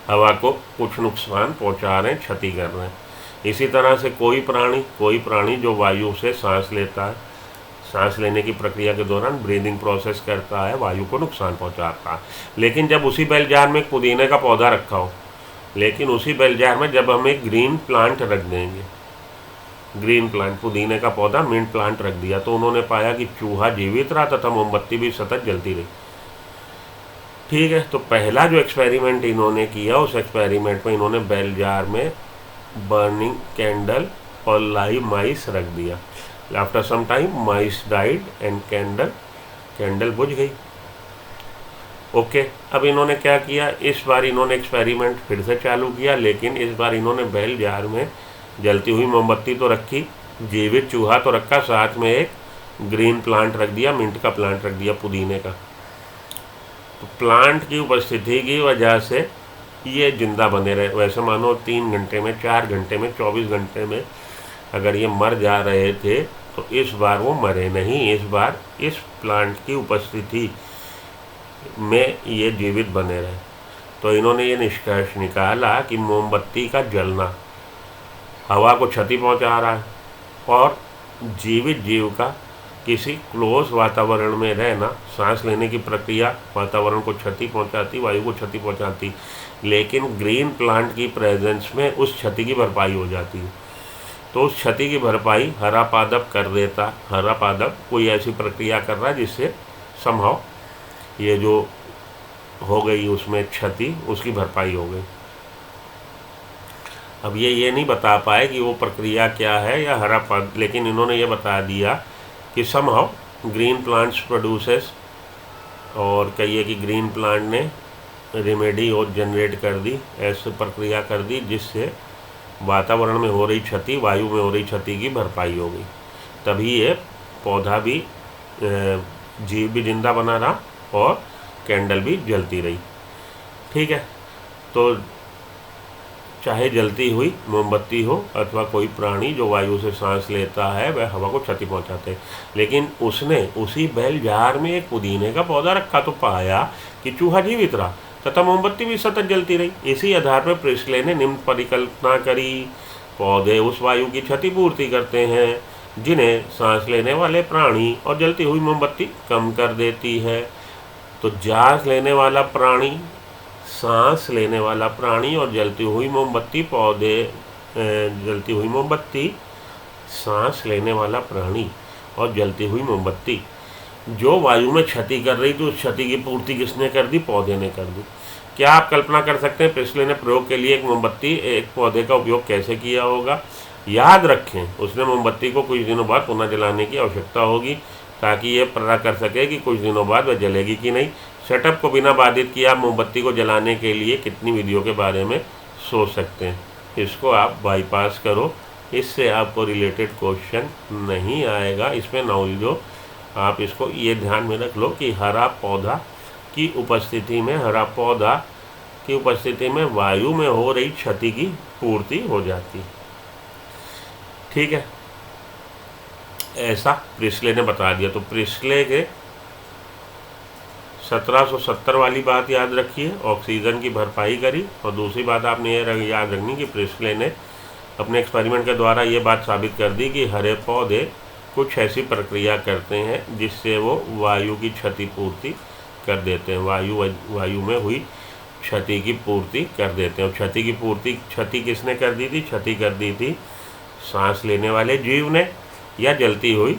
हवा को कुछ नुकसान पहुंचा रहे हैं, क्षति कर रहे हैं। इसी तरह से कोई प्राणी जो वायु से सांस लेता है, सांस लेने की प्रक्रिया के दौरान ब्रीदिंग प्रोसेस करता है, वायु को नुकसान पहुंचाता है। लेकिन जब उसी बेल जार में पुदीने का पौधा रखा हो, लेकिन उसी बेल जार में जब हम एक ग्रीन प्लांट रख देंगे, ग्रीन प्लांट, पुदीने का पौधा, मिंट प्लांट रख दिया, तो उन्होंने पाया कि चूहा जीवित रहा तथा मोमबत्ती भी सतत जलती रही। ठीक है, तो पहला जो एक्सपेरिमेंट इन्होंने किया, उस एक्सपेरिमेंट में इन्होंने बेल जार में बर्निंग कैंडल और लाइव माइस रख दिया। After some time mice died and candle बुझ गई। ओके, अब इन्होंने क्या किया, इस बार इन्होंने एक्सपेरिमेंट फिर से चालू किया, लेकिन इस बार इन्होंने बेल जार में जलती हुई मोमबत्ती तो रखी, जीवित चूहा तो रखा, साथ में एक ग्रीन प्लांट रख दिया, मिंट का प्लांट रख दिया, पुदीने का। तो प्लांट की उपस्थिति की वजह से ये जिंदा बने रहे। वैसे मानो 3 घंटे में, 4 घंटे में, 24 घंटे में अगर ये मर जा रहे थे, तो इस बार वो मरे नहीं। इस बार इस प्लांट की उपस्थिति में ये जीवित बने रहे। तो इन्होंने ये निष्कर्ष निकाला कि मोमबत्ती का जलना हवा को क्षति पहुंचा रहा है, और जीवित जीव का किसी क्लोज वातावरण में रहना, सांस लेने की प्रक्रिया वातावरण को क्षति पहुंचाती, वायु को क्षति पहुंचाती, लेकिन ग्रीन प्लांट की प्रेजेंस में उस क्षति की भरपाई हो जाती है। तो उस क्षति की भरपाई हरा पादप कर देता। हरा पादप कोई ऐसी प्रक्रिया कर रहा है जिससे संभव ये जो हो गई उसमें क्षति, उसकी भरपाई हो गई। अब ये नहीं बता पाए कि वो प्रक्रिया क्या है या हरा पादप, लेकिन इन्होंने ये बता दिया कि समहाउ ग्रीन प्लांट्स प्रोड्यूसेस, और कहिए कि ग्रीन प्लांट ने रेमेडी और जनरेट कर दी, ऐसी प्रक्रिया कर दी जिससे वातावरण में हो रही क्षति, वायु में हो रही क्षति की भरपाई हो गई। तभी ये पौधा भी, जीव भी जिंदा बना रहा और कैंडल भी जलती रही। ठीक है, तो चाहे जलती हुई मोमबत्ती हो अथवा कोई प्राणी जो वायु से सांस लेता है, वह हवा को क्षति पहुंचाते हैं। लेकिन उसने उसी बेल जार में एक पुदीने का पौधा रखा तो पाया कि चूहा जीवित रहा तथा मोमबत्ती भी सतत जलती रही। इसी आधार पर प्रिस्ले ने निम्न परिकल्पना करी, पौधे उस वायु की क्षतिपूर्ति करते हैं जिन्हें सांस लेने वाले प्राणी और जलती हुई मोमबत्ती कम कर देती है। तो सांस लेने वाला प्राणी, सांस लेने वाला प्राणी और जलती हुई मोमबत्ती, पौधे, जलती हुई मोमबत्ती, सांस लेने वाला प्राणी और जलती हुई मोमबत्ती जो वायु में क्षति कर रही थी, उस क्षति की पूर्ति किसने कर दी? पौधे ने कर दी। क्या आप कल्पना कर सकते हैं प्रिस्ले ने प्रयोग के लिए एक मोमबत्ती, एक पौधे का उपयोग कैसे किया होगा? याद रखें, उसने मोमबत्ती को कुछ दिनों बाद पुनः जलाने की आवश्यकता होगी ताकि ये पता कर सके कि कुछ दिनों बाद वह जलेगी कि नहीं। सेटअप को बिना बाधित किए आप मोमबत्ती को जलाने के लिए कितनी विधियों के बारे में सोच सकते हैं। इसको आप बाईपास करो, इससे आपको रिलेटेड क्वेश्चन नहीं आएगा। इसमें नॉलेज हो, आप इसको ये ध्यान में रख लो कि हरा पौधा की उपस्थिति में, हरा पौधा की उपस्थिति में वायु में हो रही क्षति की पूर्ति हो जाती। ठीक है, ऐसा प्रिस्ले ने बता दिया। तो प्रिस्ले के 1770 वाली बात याद रखिए, ऑक्सीजन की भरपाई करी। और दूसरी बात आपने ये याद रखनी कि प्रिस्ले ने अपने एक्सपेरिमेंट के द्वारा ये बात साबित कर दी कि हरे पौधे कुछ ऐसी प्रक्रिया करते हैं जिससे वो वायु की क्षतिपूर्ति कर देते हैं, वायु में हुई क्षति की पूर्ति कर देते हैं। और क्षति किसने कर दी थी? क्षति कर दी थी सांस लेने वाले जीव ने या जलती हुई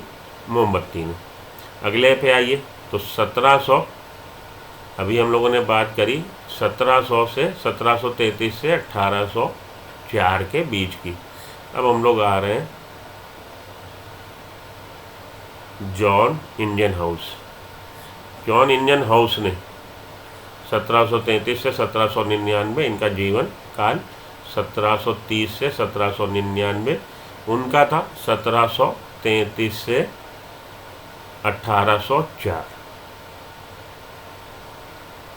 मोमबत्ती ने। अगले पे आइए। तो 1700, अभी हम लोगों ने बात करी 1700 से 1733 से 1804 के बीच की। अब हम लोग आ रहे हैं जॉन इंजनहाउस। जॉन इंजनहाउस ने 1733 से 1799, इनका जीवन काल 1730 से 1799 उनका था, 1733 से 1804।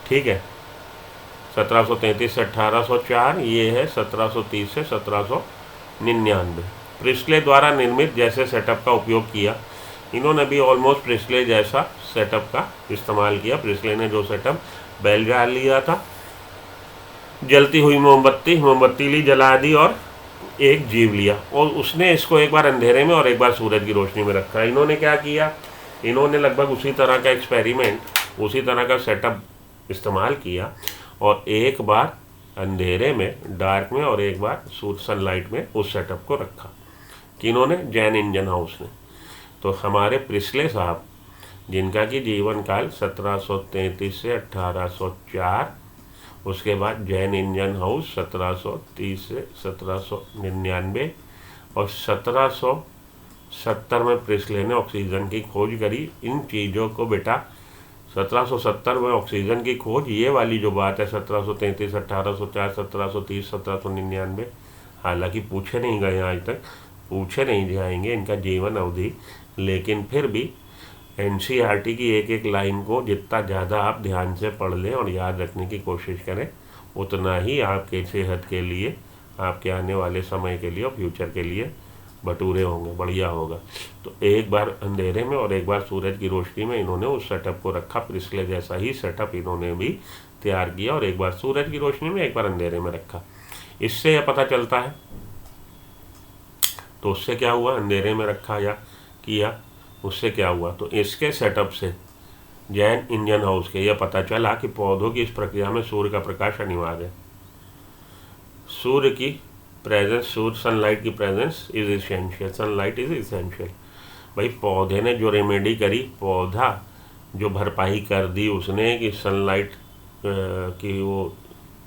ठीक है, 1733 से 1804, ये है 1730 से 1799। प्रिस्ले द्वारा निर्मित जैसे सेटअप का उपयोग किया, इन्होंने भी ऑलमोस्ट प्रिस्ले जैसा सेटअप का इस्तेमाल किया। प्रिस्ले ने जो सेटअप बेल जार लिया था, जलती हुई मोमबत्ती ली, जला दी और एक जीव लिया, और उसने इसको एक बार अंधेरे में और एक बार सूरज की रोशनी में रखा। इन्होंने क्या किया? इन्होंने लगभग उसी तरह का एक्सपेरिमेंट, उसी तरह का सेटअप इस्तेमाल किया, और एक बार अंधेरे में, डार्क में, और एक बार सनलाइट में उस सेटअप को रखा। किन्होंने? जॉन इंजनहाउस ने। तो हमारे प्रिस्ले साहब, जिनका कि जीवन काल 1733 से 1804, उसके बाद जैन इंजन हाउस 1730 से 1799, और 1770 में प्रिस्ले ने ऑक्सीजन की खोज करी। इन चीज़ों को बेटा 1770 में ऑक्सीजन की खोज, ये वाली जो बात है 1733, 1804, 1730, 1799, हालांकि पूछे नहीं गए आज तक, पूछे नहीं जाएंगे इनका जीवन अवधि, लेकिन फिर भी एनसीईआरटी की एक एक लाइन को जितना ज़्यादा आप ध्यान से पढ़ लें और याद रखने की कोशिश करें, उतना ही आपके सेहत के लिए, आपके आने वाले समय के लिए और फ्यूचर के लिए भटूरे होंगे, बढ़िया होगा। तो एक बार अंधेरे में और एक बार सूरज की रोशनी में इन्होंने उस सेटअप को रखा। प्रिस्ले जैसा ही सेटअप इन्होंने भी तैयार किया, और एक बार सूरज की रोशनी में, एक बार अंधेरे में रखा। इससे यह पता चलता है, तो उससे क्या हुआ, अंधेरे में रखा या किया, उससे क्या हुआ, तो इसके सेटअप से जैन इंजन हाउस के यह पता चला कि पौधों की इस प्रक्रिया में सूर्य का प्रकाश अनिवार्य है। सूर्य की प्रेजेंस, सूर्य सनलाइट की presence is essential, sunlight is essential. भाई पौधे ने जो रेमेडी करी, पौधा जो भरपाई कर दी उसने कि सनलाइट की वो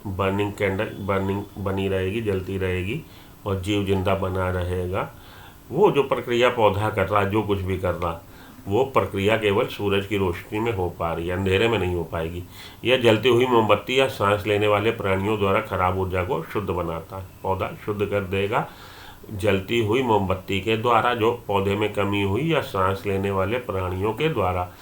बर्निंग कैंडल बर्निंग बनी रहेगी, जलती रहेगी और जीव जिंदा बना रहेगा। वो जो प्रक्रिया पौधा कर रहा, जो कुछ भी कर रहा, वो प्रक्रिया केवल सूरज की रोशनी में हो पा रही है, अंधेरे में नहीं हो पाएगी। यह जलती हुई मोमबत्ती या सांस लेने वाले प्राणियों द्वारा खराब ऊर्जा को शुद्ध बनाता है, पौधा शुद्ध कर देगा। जलती हुई मोमबत्ती के द्वारा जो पौधे में कमी हुई या सांस लेने वाले प्राणियों के द्वारा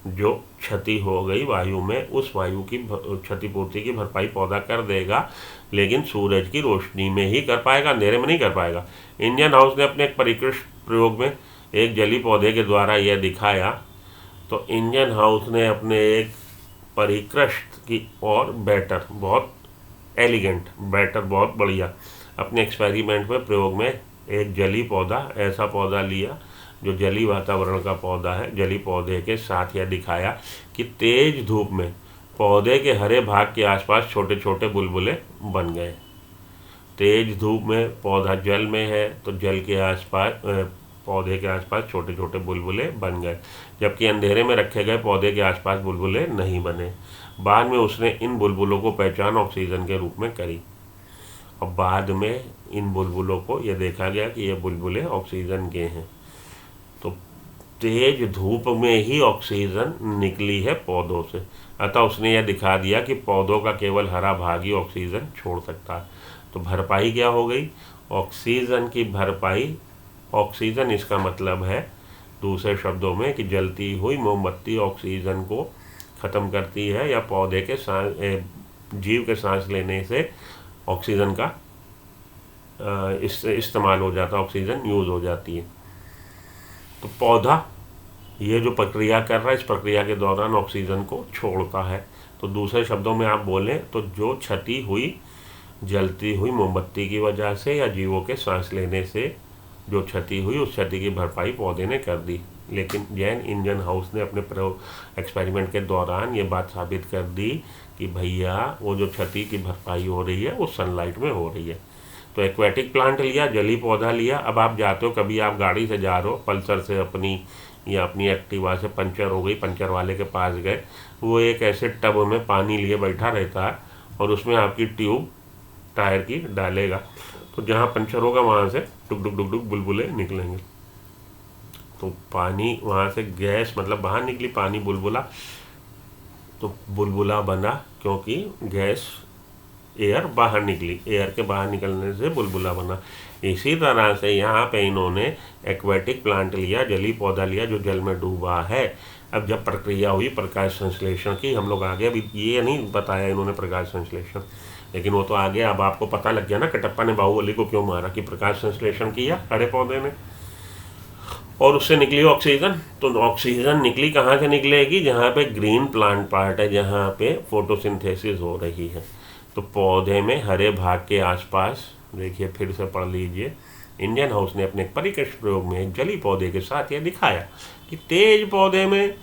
जो क्षति हो गई वायु में, उस वायु की क्षतिपूर्ति की भरपाई पौधा कर देगा, लेकिन सूरज की रोशनी में ही कर पाएगा, अंधेरे में नहीं कर पाएगा। इंडियन हाउस ने अपने एक परिष्कृत प्रयोग में एक जली पौधे के द्वारा यह दिखाया। तो इंडियन हाउस ने अपने एक परिष्कृत की और बेटर, बहुत एलिगेंट, बेटर, बहुत बढ़िया, अपने एक्सपेरिमेंट में प्रयोग में एक जली पौधा, ऐसा पौधा लिया जो जली वातावरण का पौधा है, जली पौधे के साथ यह दिखाया कि तेज धूप में पौधे के हरे भाग के आसपास छोटे छोटे बुलबुले बन गए। तेज धूप में पौधा जल में है तो जल के आसपास, पौधे के आसपास छोटे छोटे बुलबुले बन गए, जबकि अंधेरे में रखे गए पौधे के आसपास बुलबुले नहीं बने। बाद में उसने इन बुलबुलों को पहचान ऑक्सीजन के रूप में करी, और बाद में इन बुलबुलों को यह देखा गया कि ये बुलबुले ऑक्सीजन के हैं। तो तेज धूप में ही ऑक्सीजन निकली है पौधों से, अतः उसने यह दिखा दिया कि पौधों का केवल हरा भाग ही ऑक्सीजन छोड़ सकता है। तो भरपाई क्या हो गई, ऑक्सीजन की भरपाई। ऑक्सीजन इसका मतलब है दूसरे शब्दों में कि जलती हुई मोमबत्ती ऑक्सीजन को ख़त्म करती है, या पौधे के जीव के सांस लेने से ऑक्सीजन का इस्तेमाल हो जाता है, ऑक्सीजन यूज़ हो जाती है। तो पौधा ये जो प्रक्रिया कर रहा है, इस प्रक्रिया के दौरान ऑक्सीजन को छोड़ता है। तो दूसरे शब्दों में आप बोलें तो जो क्षति हुई जलती हुई मोमबत्ती की वजह से या जीवों के सांस लेने से जो क्षति हुई, उस क्षति की भरपाई पौधे ने कर दी। लेकिन जैन इंजन हाउस ने अपने प्रयोग एक्सपेरिमेंट के दौरान ये बात साबित कर दी कि भैया वो जो क्षति की भरपाई हो रही है वो सनलाइट में हो रही है। तो एक्वेटिक प्लांट लिया, जली पौधा लिया। अब आप जाते हो, कभी आप गाड़ी से जा रहे हो, पल्सर से अपनी या अपनी एक्टिवा से पंचर हो गई, पंचर वाले के पास गए, वो एक ऐसे टब में पानी लिए बैठा रहता है और उसमें आपकी ट्यूब टायर की डालेगा, तो जहाँ पंचर होगा वहाँ से डुक डुक डुक डुक बुलबुले निकलेंगे। तो पानी वहाँ से गैस मतलब बाहर निकली, पानी बुलबुला, तो बुलबुला बना क्योंकि गैस एयर बाहर निकली, एयर के बाहर निकलने से बुलबुला बना। इसी तरह से यहाँ पे इन्होंने एक्वेटिक प्लांट लिया, जली पौधा लिया जो जल में डूबा है। अब जब प्रक्रिया हुई प्रकाश संश्लेषण की, हम लोग आगे अभी ये नहीं बताया इन्होंने प्रकाश संश्लेषण, लेकिन वो तो आगे अब आपको पता लग गया ना कटप्पा ने बाहुबली को क्यों मारा, कि प्रकाश संश्लेषण किया हरे पौधे ने और उससे निकली ऑक्सीजन। तो ऑक्सीजन निकली कहाँ से निकलेगी, जहाँ पे ग्रीन प्लांट पार्ट है, जहाँ पे फोटोसिंथेसिस हो रही है। तो पौधे में हरे भाग के आसपास, देखिए फिर से पढ़ लीजिए, इंडियन हाउस ने अपने परिष्कृत प्रयोग में एक जली पौधे के साथ यह दिखाया कि तेज पौधे में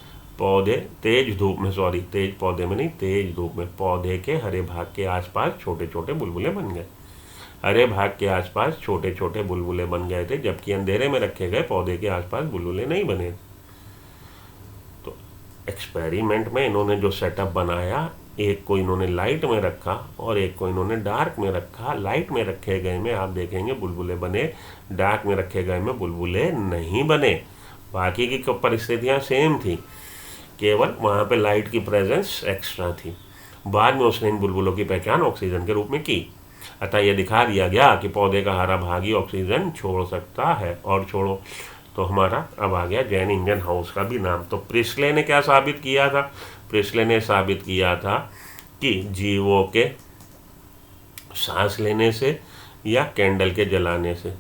तेज धूप में पौधे के हरे भाग के आसपास छोटे छोटे बुलबुले बन गए। हरे भाग के आसपास छोटे छोटे बुलबुले बन गए थे, जबकि अंधेरे में रखे गए पौधे के आसपास बुलबुले नहीं बने। तो एक्सपेरिमेंट में इन्होंने जो सेटअप बनाया, एक को इन्होंने लाइट में रखा और एक को इन्होंने डार्क में रखा। लाइट में रखे गए में आप देखेंगे बुलबुले बने, डार्क में रखे गए में बुलबुले नहीं बने। बाकी की परिस्थितियाँ सेम थी, केवल वहाँ पे लाइट की प्रेजेंस एक्स्ट्रा थी। बाद में उसने इन बुलबुलों की पहचान ऑक्सीजन के रूप में की। अतः यह दिखा दिया गया कि पौधे का हरा भाग ही ऑक्सीजन छोड़ सकता है। और छोड़ो, तो हमारा अब आ गया जैन इंडियन हाउस का भी नाम। तो प्रिस्ले ने क्या साबित किया था? प्रिस्ले ने साबित किया था कि जीवों के सांस लेने से या कैंडल के जलाने से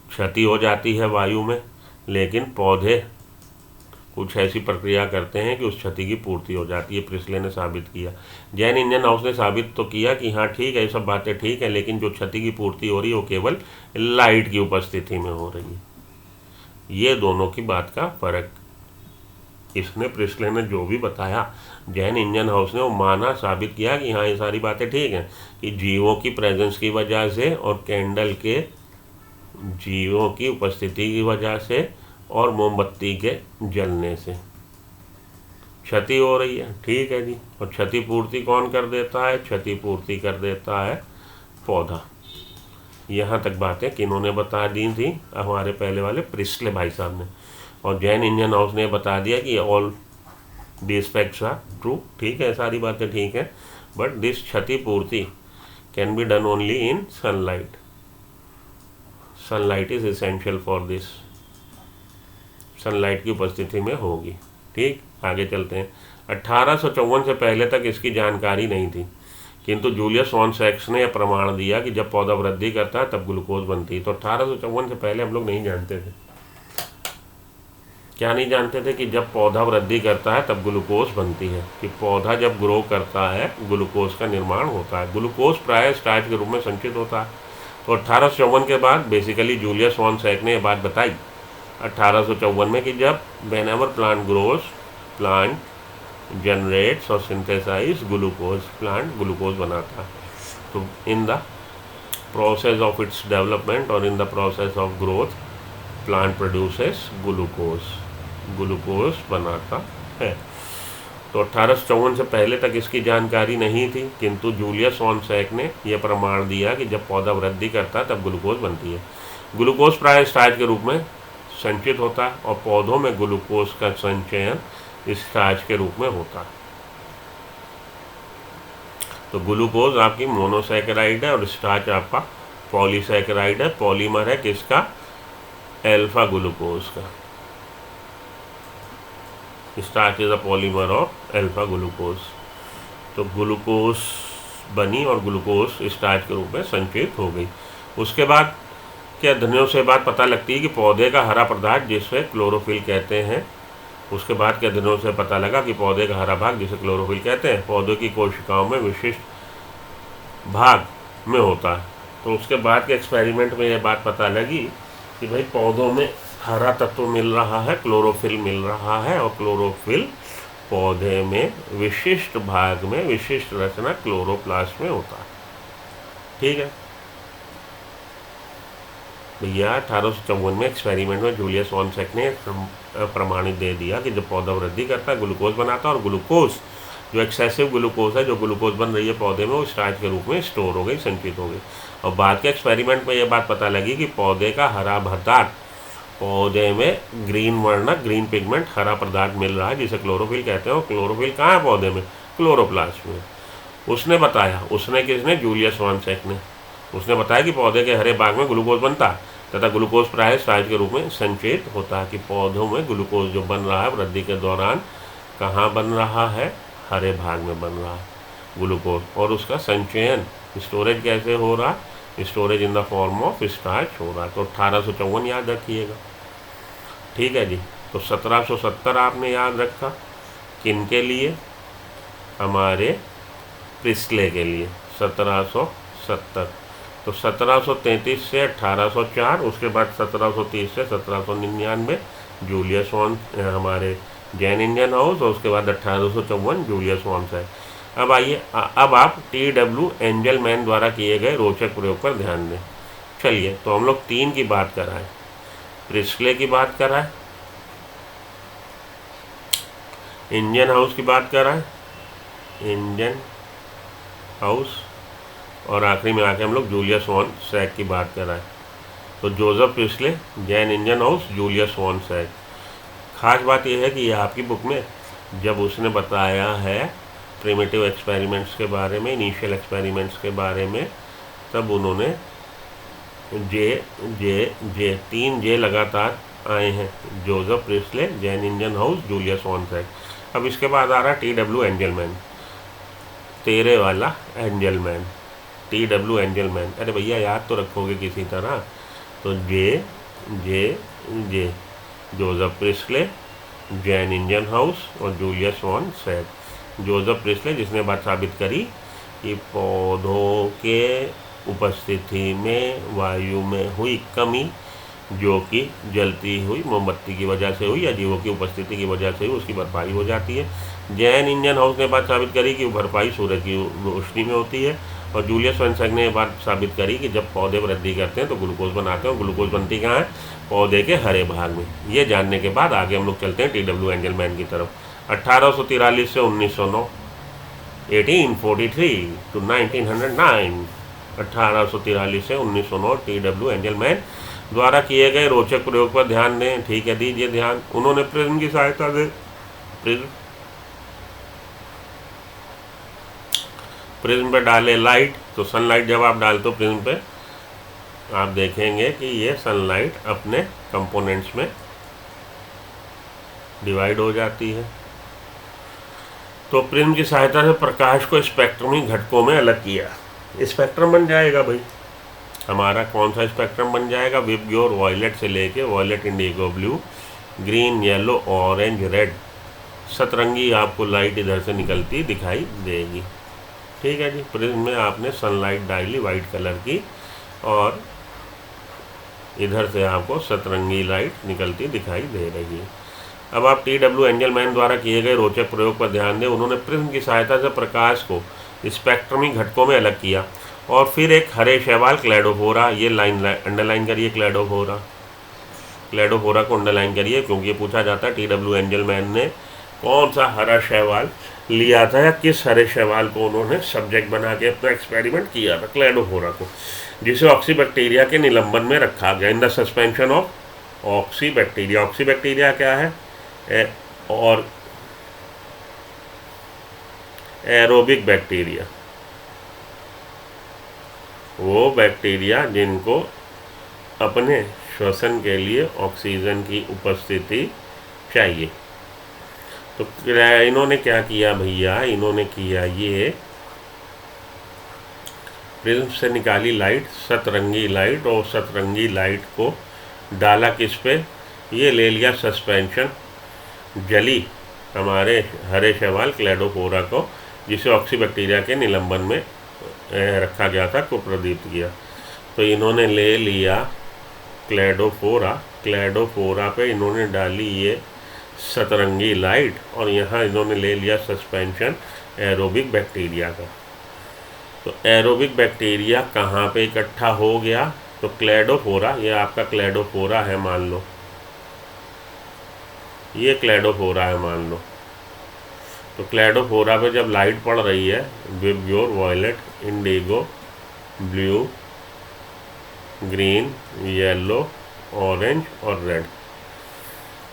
क्षति हो जाती है वायु में, लेकिन पौधे कुछ ऐसी प्रक्रिया करते हैं कि उस क्षति की पूर्ति हो जाती है। प्रिस्ले ने साबित किया। जैन इंडियन हाउस ने साबित तो किया कि हाँ ठीक है, ये सब बातें ठीक है, लेकिन जो क्षति की पूर्ति हो रही है वो केवल लाइट की उपस्थिति में हो रही है। ये दोनों की बात का फर्क इसने, प्रिस्ले ने जो भी बताया, जैन इंडियन हाउस ने वो माना, साबित किया कि हाँ ये सारी बातें ठीक हैं कि जीवों की प्रेजेंस की वजह से और कैंडल के जीवों की उपस्थिति की वजह से और मोमबत्ती के जलने से क्षति हो रही है। ठीक है जी। और क्षतिपूर्ति कौन कर देता है? क्षतिपूर्ति कर देता है पौधा। यहाँ तक बातें किन्होंने बता दी थी? हमारे पहले वाले प्रिस्ले भाई साहब ने। और जैन इंडियन हाउस ने बता दिया कि all this facts are true. ठीक है, सारी बातें ठीक है, बट दिस क्षतिपूर्ति can be done only in sunlight. Sunlight is essential for this. Sunlight की उपस्थिति में होगी। ठीक, आगे चलते हैं। 1854 से पहले तक इसकी जानकारी नहीं थी, किंतु जूलियस वॉन सैक्स ने यह प्रमाण दिया कि जब पौधा वृद्धि करता है तब ग्लूकोज बनती है। तो 1854 से पहले हम लोग नहीं जानते थे। क्या नहीं जानते थे? कि जब पौधा वृद्धि करता है तब ग्लूकोज बनती है, कि पौधा जब ग्रो करता है ग्लूकोज का निर्माण होता है। ग्लूकोज प्राय स्टार्च के रूप में संचित होता है। तो 1854 के बाद बेसिकली जूलियस वॉन सैक ने यह बात बताई 1854 में कि जब whenever plant grows, plant generates और सिंथेसाइज ग्लूकोज, प्लांट ग्लूकोज बनाता है। तो in the process of its development और in the process of growth plant produces glucose, glucose बनाता है। तो 1854 से पहले तक इसकी जानकारी नहीं थी, किंतु जूलियस वॉन सैक ने यह प्रमाण दिया कि जब पौधा वृद्धि करता है तब ग्लूकोज बनती है। ग्लूकोज प्राय स्टार्च के रूप में संचित होता है और पौधों में ग्लूकोज का संचयन स्टार्च के रूप में होता है। तो ग्लूकोज आपकी मोनोसैकेराइड है और स्टार्च आपका पॉलीसैकेराइड है। पॉलीमर है किसका? अल्फा ग्लूकोज का। Starch is a polymer of alpha glucose. तो ग्लूकोज बनी और ग्लूकोज स्टार्च के रूप में संचित हो गई। उसके बाद के अध्ययनों से बात पता लगती है कि पौधे का हरा पदार्थ जिसे क्लोरोफिल कहते हैं, उसके बाद के अध्ययनों से पता लगा कि पौधे का हरा भाग जिसे क्लोरोफिल कहते हैं पौधों की कोशिकाओं में विशिष्ट भाग में होता है। तो उसके बाद के एक्सपेरिमेंट में यह बात पता लगी कि भाई पौधों में हरा तत्व मिल रहा है, क्लोरोफिल मिल रहा है, और क्लोरोफिल पौधे में विशिष्ट भाग में विशिष्ट रचना क्लोरोप्लास्ट में होता है। ठीक है भैया। 1854 में एक्सपेरिमेंट में जूलियस वॉन सैक ने प्रमाणित दे दिया कि जब पौधा वृद्धि करता है ग्लूकोज बनाता है, और ग्लूकोज जो एक्सेसिव ग्लूकोज है, जो ग्लूकोज बन रही है पौधे में, वो स्टार्च के रूप में स्टोर हो गई, संचित हो गई। और बाद के एक्सपेरिमेंट में यह बात पता लगी कि पौधे का हरा पदार्थ, पौधे में ग्रीन वर्णक, ग्रीन पिगमेंट, हरा पदार्थ मिल रहा है जिसे क्लोरोफिल कहते हैं। और क्लोरोफिल कहाँ है पौधे में? क्लोरोप्लास्ट में। उसने बताया, उसने किसने? जूलियस वॉन सैक ने। उसने बताया कि पौधे के हरे भाग में ग्लूकोज बनता है तथा ग्लूकोज प्राय स्टार्च के रूप में संचित होता है। कि पौधों में ग्लूकोज जो बन रहा है वृद्धि के दौरान कहाँ बन रहा है? हरे भाग में बन रहा है ग्लूकोज। और उसका संचयन, स्टोरेज कैसे हो रहा? Storage in the form of starch हो रहा। तो 1854 याद रखिएगा। ठीक है जी। तो 1770 आपने याद रखा, किन के लिए? हमारे प्रिस्ले के लिए। 1770। तो 1733 से 1804, उसके बाद 1730 से 1799 जूलियस वॉन, हमारे जैन इंडियन हाउस, और उसके बाद 1854 जूलियस वॉन सैक। अब आइए, अब आप T.W. एंजलमैन द्वारा किए गए रोचक प्रयोग पर ध्यान दें। चलिए, तो हम लोग 3 की बात कर रहे हैं। प्रिस्ले की बात कर रहा है, इंडियन हाउस की बात कर रहा है, इंजन हाउस, और आखिरी में आके हम लोग जूलियस वॉन सैक की बात कर रहे हैं। तो Joseph Priestley, Jan Ingenhousz, Julius von Sachs. खास बात यह है कि ये आपकी बुक में जब उसने बताया है प्रिमिटिव एक्सपेरिमेंट्स के बारे में, इनिशियल एक्सपेरिमेंट्स के बारे में, तब उन्होंने जे जे जे 3 जे लगातार आए हैं, Joseph Priestley, Jan Ingenhousz, Julius von Sachs. अब इसके बाद आ रहा TW एंजलमैन, तेरे वाला एंजलमैन, TW एंजलमैन। अरे भैया याद तो रखोगे किसी तरह। तो J J J Joseph Priestley, Jan Ingenhousz और Julius von Sachs. Joseph Priestley जिसने बात साबित करी कि पौधों के उपस्थिति में वायु में हुई कमी, जो कि जलती हुई मोमबत्ती की वजह से हुई या जीवों की उपस्थिति की वजह से हुई, उसकी भरपाई हो जाती है। जैन इंजन हाउस ने बात साबित करी कि भरपाई सूरज की रोशनी में होती है। और जूलियस वॉन सैक ने बात साबित करी कि जब पौधे वृद्धि करते हैं तो ग्लूकोज बनाते हैं, और ग्लूकोज बनती कहाँ है? पौधे के हरे भाग में। ये जानने के बाद आगे हम लोग चलते हैं TW एंजलमैन की तरफ। 1843 से 1909, 1843 to 1909, 1843 से 1909 TW एंजलमैन द्वारा किए गए रोचक प्रयोग पर ध्यान दें। ठीक है, दीजिए ध्यान। उन्होंने प्रिज्म की सहायता से प्रिज्म पे डाले लाइट। तो सनलाइट जब आप डालते हो प्रिज्म पे, आप देखेंगे कि ये सनलाइट अपने कंपोनेंट्स में डिवाइड हो जाती है। तो प्रिज्म की सहायता से प्रकाश को स्पेक्ट्रमी घटकों में अलग किया। स्पेक्ट्रम बन जाएगा भाई हमारा। कौन सा स्पेक्ट्रम बन जाएगा? विबग्योर वॉयलेट से लेके violet, indigo blue, green, yellow, orange, red, सतरंगी आपको लाइट इधर से निकलती दिखाई देगी। ठीक है जी। प्रिज्म में आपने सनलाइट डाली वाइट कलर की, और इधर से आपको सतरंगी लाइट निकलती दिखाई दे रही है। अब आप TW एंजलमैन द्वारा किए गए रोचक प्रयोग पर ध्यान दें। उन्होंने प्रिज्म की सहायता से प्रकाश को स्पेक्ट्रमी घटकों में अलग किया, और फिर एक हरे शैवाल क्लैडोफोरा, ये लाइन अंडरलाइन करिए, क्लैडोफोरा, क्लैडोफोरा को अंडरलाइन करिए, क्योंकि ये पूछा जाता है TW एंजलमैन ने कौन सा हरा शैवाल लिया था, या किस हरे शैवाल को उन्होंने सब्जेक्ट बना के अपना एक्सपेरिमेंट किया था, क्लैडोफोरा को, जिसे ऑक्सीबैक्टीरिया के निलंबन में रखा गया। In the suspension of oxybacteria. Oxybacteria क्या है? और एरोबिक बैक्टीरिया, वो बैक्टीरिया जिनको अपने श्वसन के लिए ऑक्सीजन की उपस्थिति चाहिए। तो इन्होंने क्या किया भैया? इन्होंने किया ये प्रिज्म से निकाली लाइट, सतरंगी लाइट, और सतरंगी लाइट को डाला किस पे? ये ले लिया सस्पेंशन, जली हमारे हरे शैवाल क्लैडोफोरा को, जिसे ऑक्सीबैक्टीरिया के निलंबन में रखा गया था, को प्रदीप्त किया। तो इन्होंने ले लिया क्लैडोफोरा, क्लैडोफोरा पे इन्होंने डाली ये सतरंगी लाइट, और यहाँ इन्होंने ले लिया सस्पेंशन एरोबिक बैक्टीरिया का। तो एरोबिक बैक्टीरिया कहाँ पे इकट्ठा हो गया? तो क्लैडोफोरा, ये आपका क्लैडोफोरा है मान लो, ये क्लैडोफोरा है मान लो। तो क्लैडोफोरा पे जब लाइट पड़ रही है, VIBGYOR violet, indigo blue, green, yellow, orange और रेड,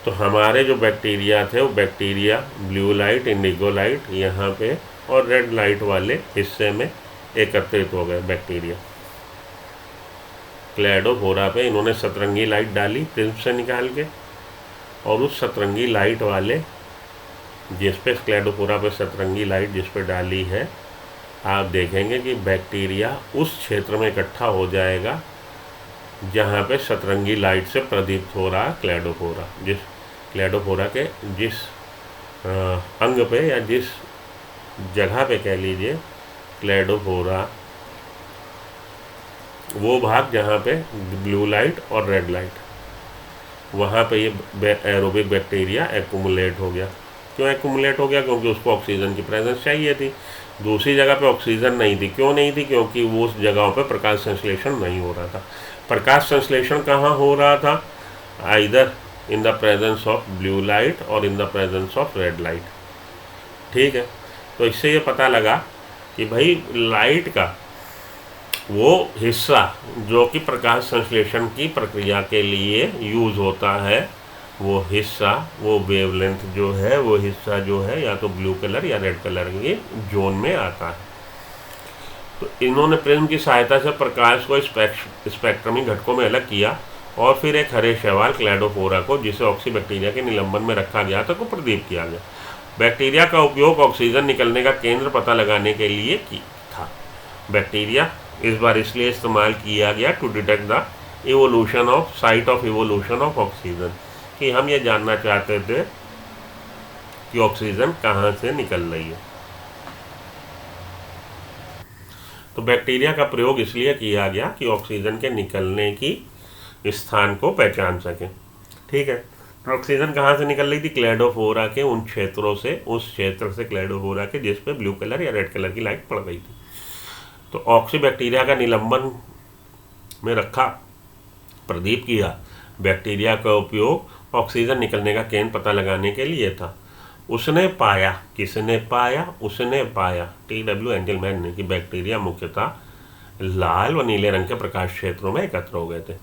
तो हमारे जो बैक्टीरिया थे वो bacteria blue light, indigo light यहाँ पे और रेड लाइट वाले हिस्से में एकत्रित हो गए बैक्टीरिया। क्लैडोफोरा पे इन्होंने सतरंगी लाइट डाली प्रिज्म से निकाल के, और उस सतरंगी लाइट वाले जिस पे क्लैडोफोरा पे सतरंगी लाइट जिस पे डाली है, आप देखेंगे कि बैक्टीरिया उस क्षेत्र में इकट्ठा हो जाएगा जहाँ पे सतरंगी लाइट से प्रदीप्त हो रहा क्लैडोफोरा। जिस क्लैडोफोरा के जिस अंग पे या जिस जगह पे कह लीजिए क्लैडोफोरा, वो भाग जहाँ पे ब्लू लाइट और रेड लाइट, वहाँ पे ये एरोबिक बैक्टीरिया एक्यूमुलेट हो गया। क्यों एक्यूमुलेट हो गया? क्योंकि उसको ऑक्सीजन की प्रेजेंस चाहिए थी। दूसरी जगह पे ऑक्सीजन नहीं थी। क्यों नहीं थी? क्योंकि वो उस जगहों पे प्रकाश संश्लेषण नहीं हो रहा था। प्रकाश संश्लेषण कहाँ हो रहा था? Either in the presence of blue light और in the presence of red light. ठीक है। तो इससे ये पता लगा कि भाई लाइट का वो हिस्सा जो कि प्रकाश संश्लेषण की प्रक्रिया के लिए यूज़ होता है, वो हिस्सा, वो वेवलेंथ जो है, वो हिस्सा जो है या तो ब्लू कलर या रेड कलर के जोन में आता है। तो इन्होंने प्रिज्म की सहायता से प्रकाश को स्पेक्ट्रमी घटकों में अलग किया और फिर एक हरे शैवाल क्लैडोफोरा को, जिसे ऑक्सीबैक्टीरिया के निलंबन में रखा गया था, को प्रदीप किया गया। बैक्टीरिया का उपयोग ऑक्सीजन निकलने का केंद्र पता लगाने के लिए था। बैक्टीरिया इस बार इसलिए इस्तेमाल किया गया to detect the evolution of sight of evolution of oxygen, कि हम ये जानना चाहते थे कि ऑक्सीजन कहाँ से निकल रही है। तो बैक्टीरिया का प्रयोग इसलिए किया गया कि ऑक्सीजन के निकलने की स्थान को पहचान सके। ठीक है, तो ऑक्सीजन कहाँ से निकल रही थी? क्लैडोफोरा के उन क्षेत्रों से, उस क्षेत्र से क्लैडोफोरा के जिस पे ब्लू कलर या रेड कलर की लाइट पड़ रही थी। तो ऑक्सीबैक्टीरिया का निलंबन में रखा, प्रदीप किया। बैक्टीरिया का उपयोग ऑक्सीजन निकलने का केंद्र पता लगाने के लिए था। उसने पाया, किसने पाया? उसने पाया, TW एंजलमैन ने, कि बैक्टीरिया मुख्यतः लाल व नीले रंग के प्रकाश क्षेत्रों में एकत्र हो गए थे।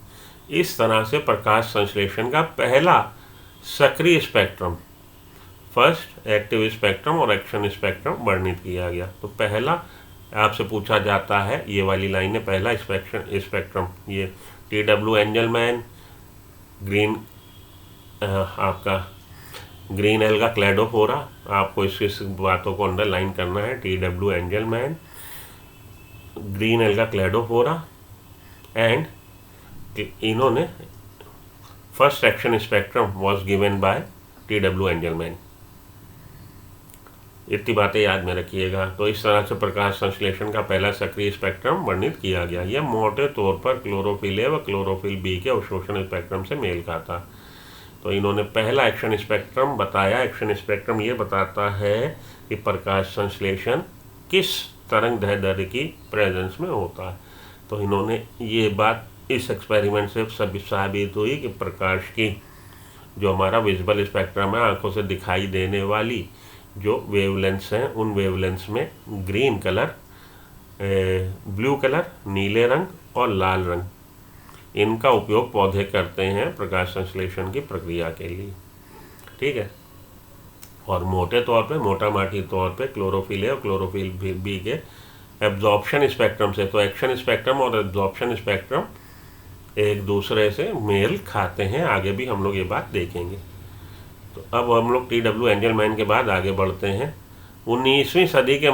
इस तरह से प्रकाश संश्लेषण का पहला सक्रिय स्पेक्ट्रम, फर्स्ट एक्टिव स्पेक्ट्रम और एक्शन स्पेक्ट्रम वर्णित किया गया। तो पहला आपसे पूछा जाता है, ये वाली लाइन है, पहला स्पेक्ट्रम, ये TW एंजलमैन, ग्रीन आपका ग्रीन एल्गा क्लैडोफोरा, आपको इस बातों को अंडरलाइन करना है। TW Engelmann, green alga Cladophora and इन्होंने first action spectrum was given by TW Engelmann. इतनी बातें याद में रखिएगा। तो इस तरह से प्रकाश संश्लेषण का पहला सक्रिय स्पेक्ट्रम वर्णित किया गया। यह मोटे तौर पर क्लोरोफिल ए व क्लोरोफिल बी के अवशोषण स्पेक्ट्रम से मेल खाता। तो इन्होंने पहला एक्शन स्पेक्ट्रम बताया। एक्शन स्पेक्ट्रम ये बताता है कि प्रकाश संश्लेषण किस तरंग दैर्ध्य की प्रेजेंस में होता है। तो इन्होंने ये बात इस एक्सपेरिमेंट से साबित हुई कि प्रकाश की जो हमारा विजिबल स्पेक्ट्रम है, आंखों से दिखाई देने वाली जो वेवलेंथ्स हैं, उन वेवलेंथ्स में ग्रीन कलर, ब्लू कलर, नीले रंग और लाल रंग, इनका उपयोग पौधे करते हैं प्रकाश संश्लेषण की प्रक्रिया के लिए। ठीक है, और मोटे तौर पे, मोटा माटी तौर पे क्लोरोफिल ए और क्लोरोफिल बी के एब्जॉर्प्शन स्पेक्ट्रम से, तो एक्शन स्पेक्ट्रम और एब्जॉर्प्शन स्पेक्ट्रम एक दूसरे से मेल खाते हैं। आगे भी हम लोग ये बात देखेंगे। तो अब हम लोग TW एंजलमैन के बाद आगे बढ़ते हैं। 19वीं सदी के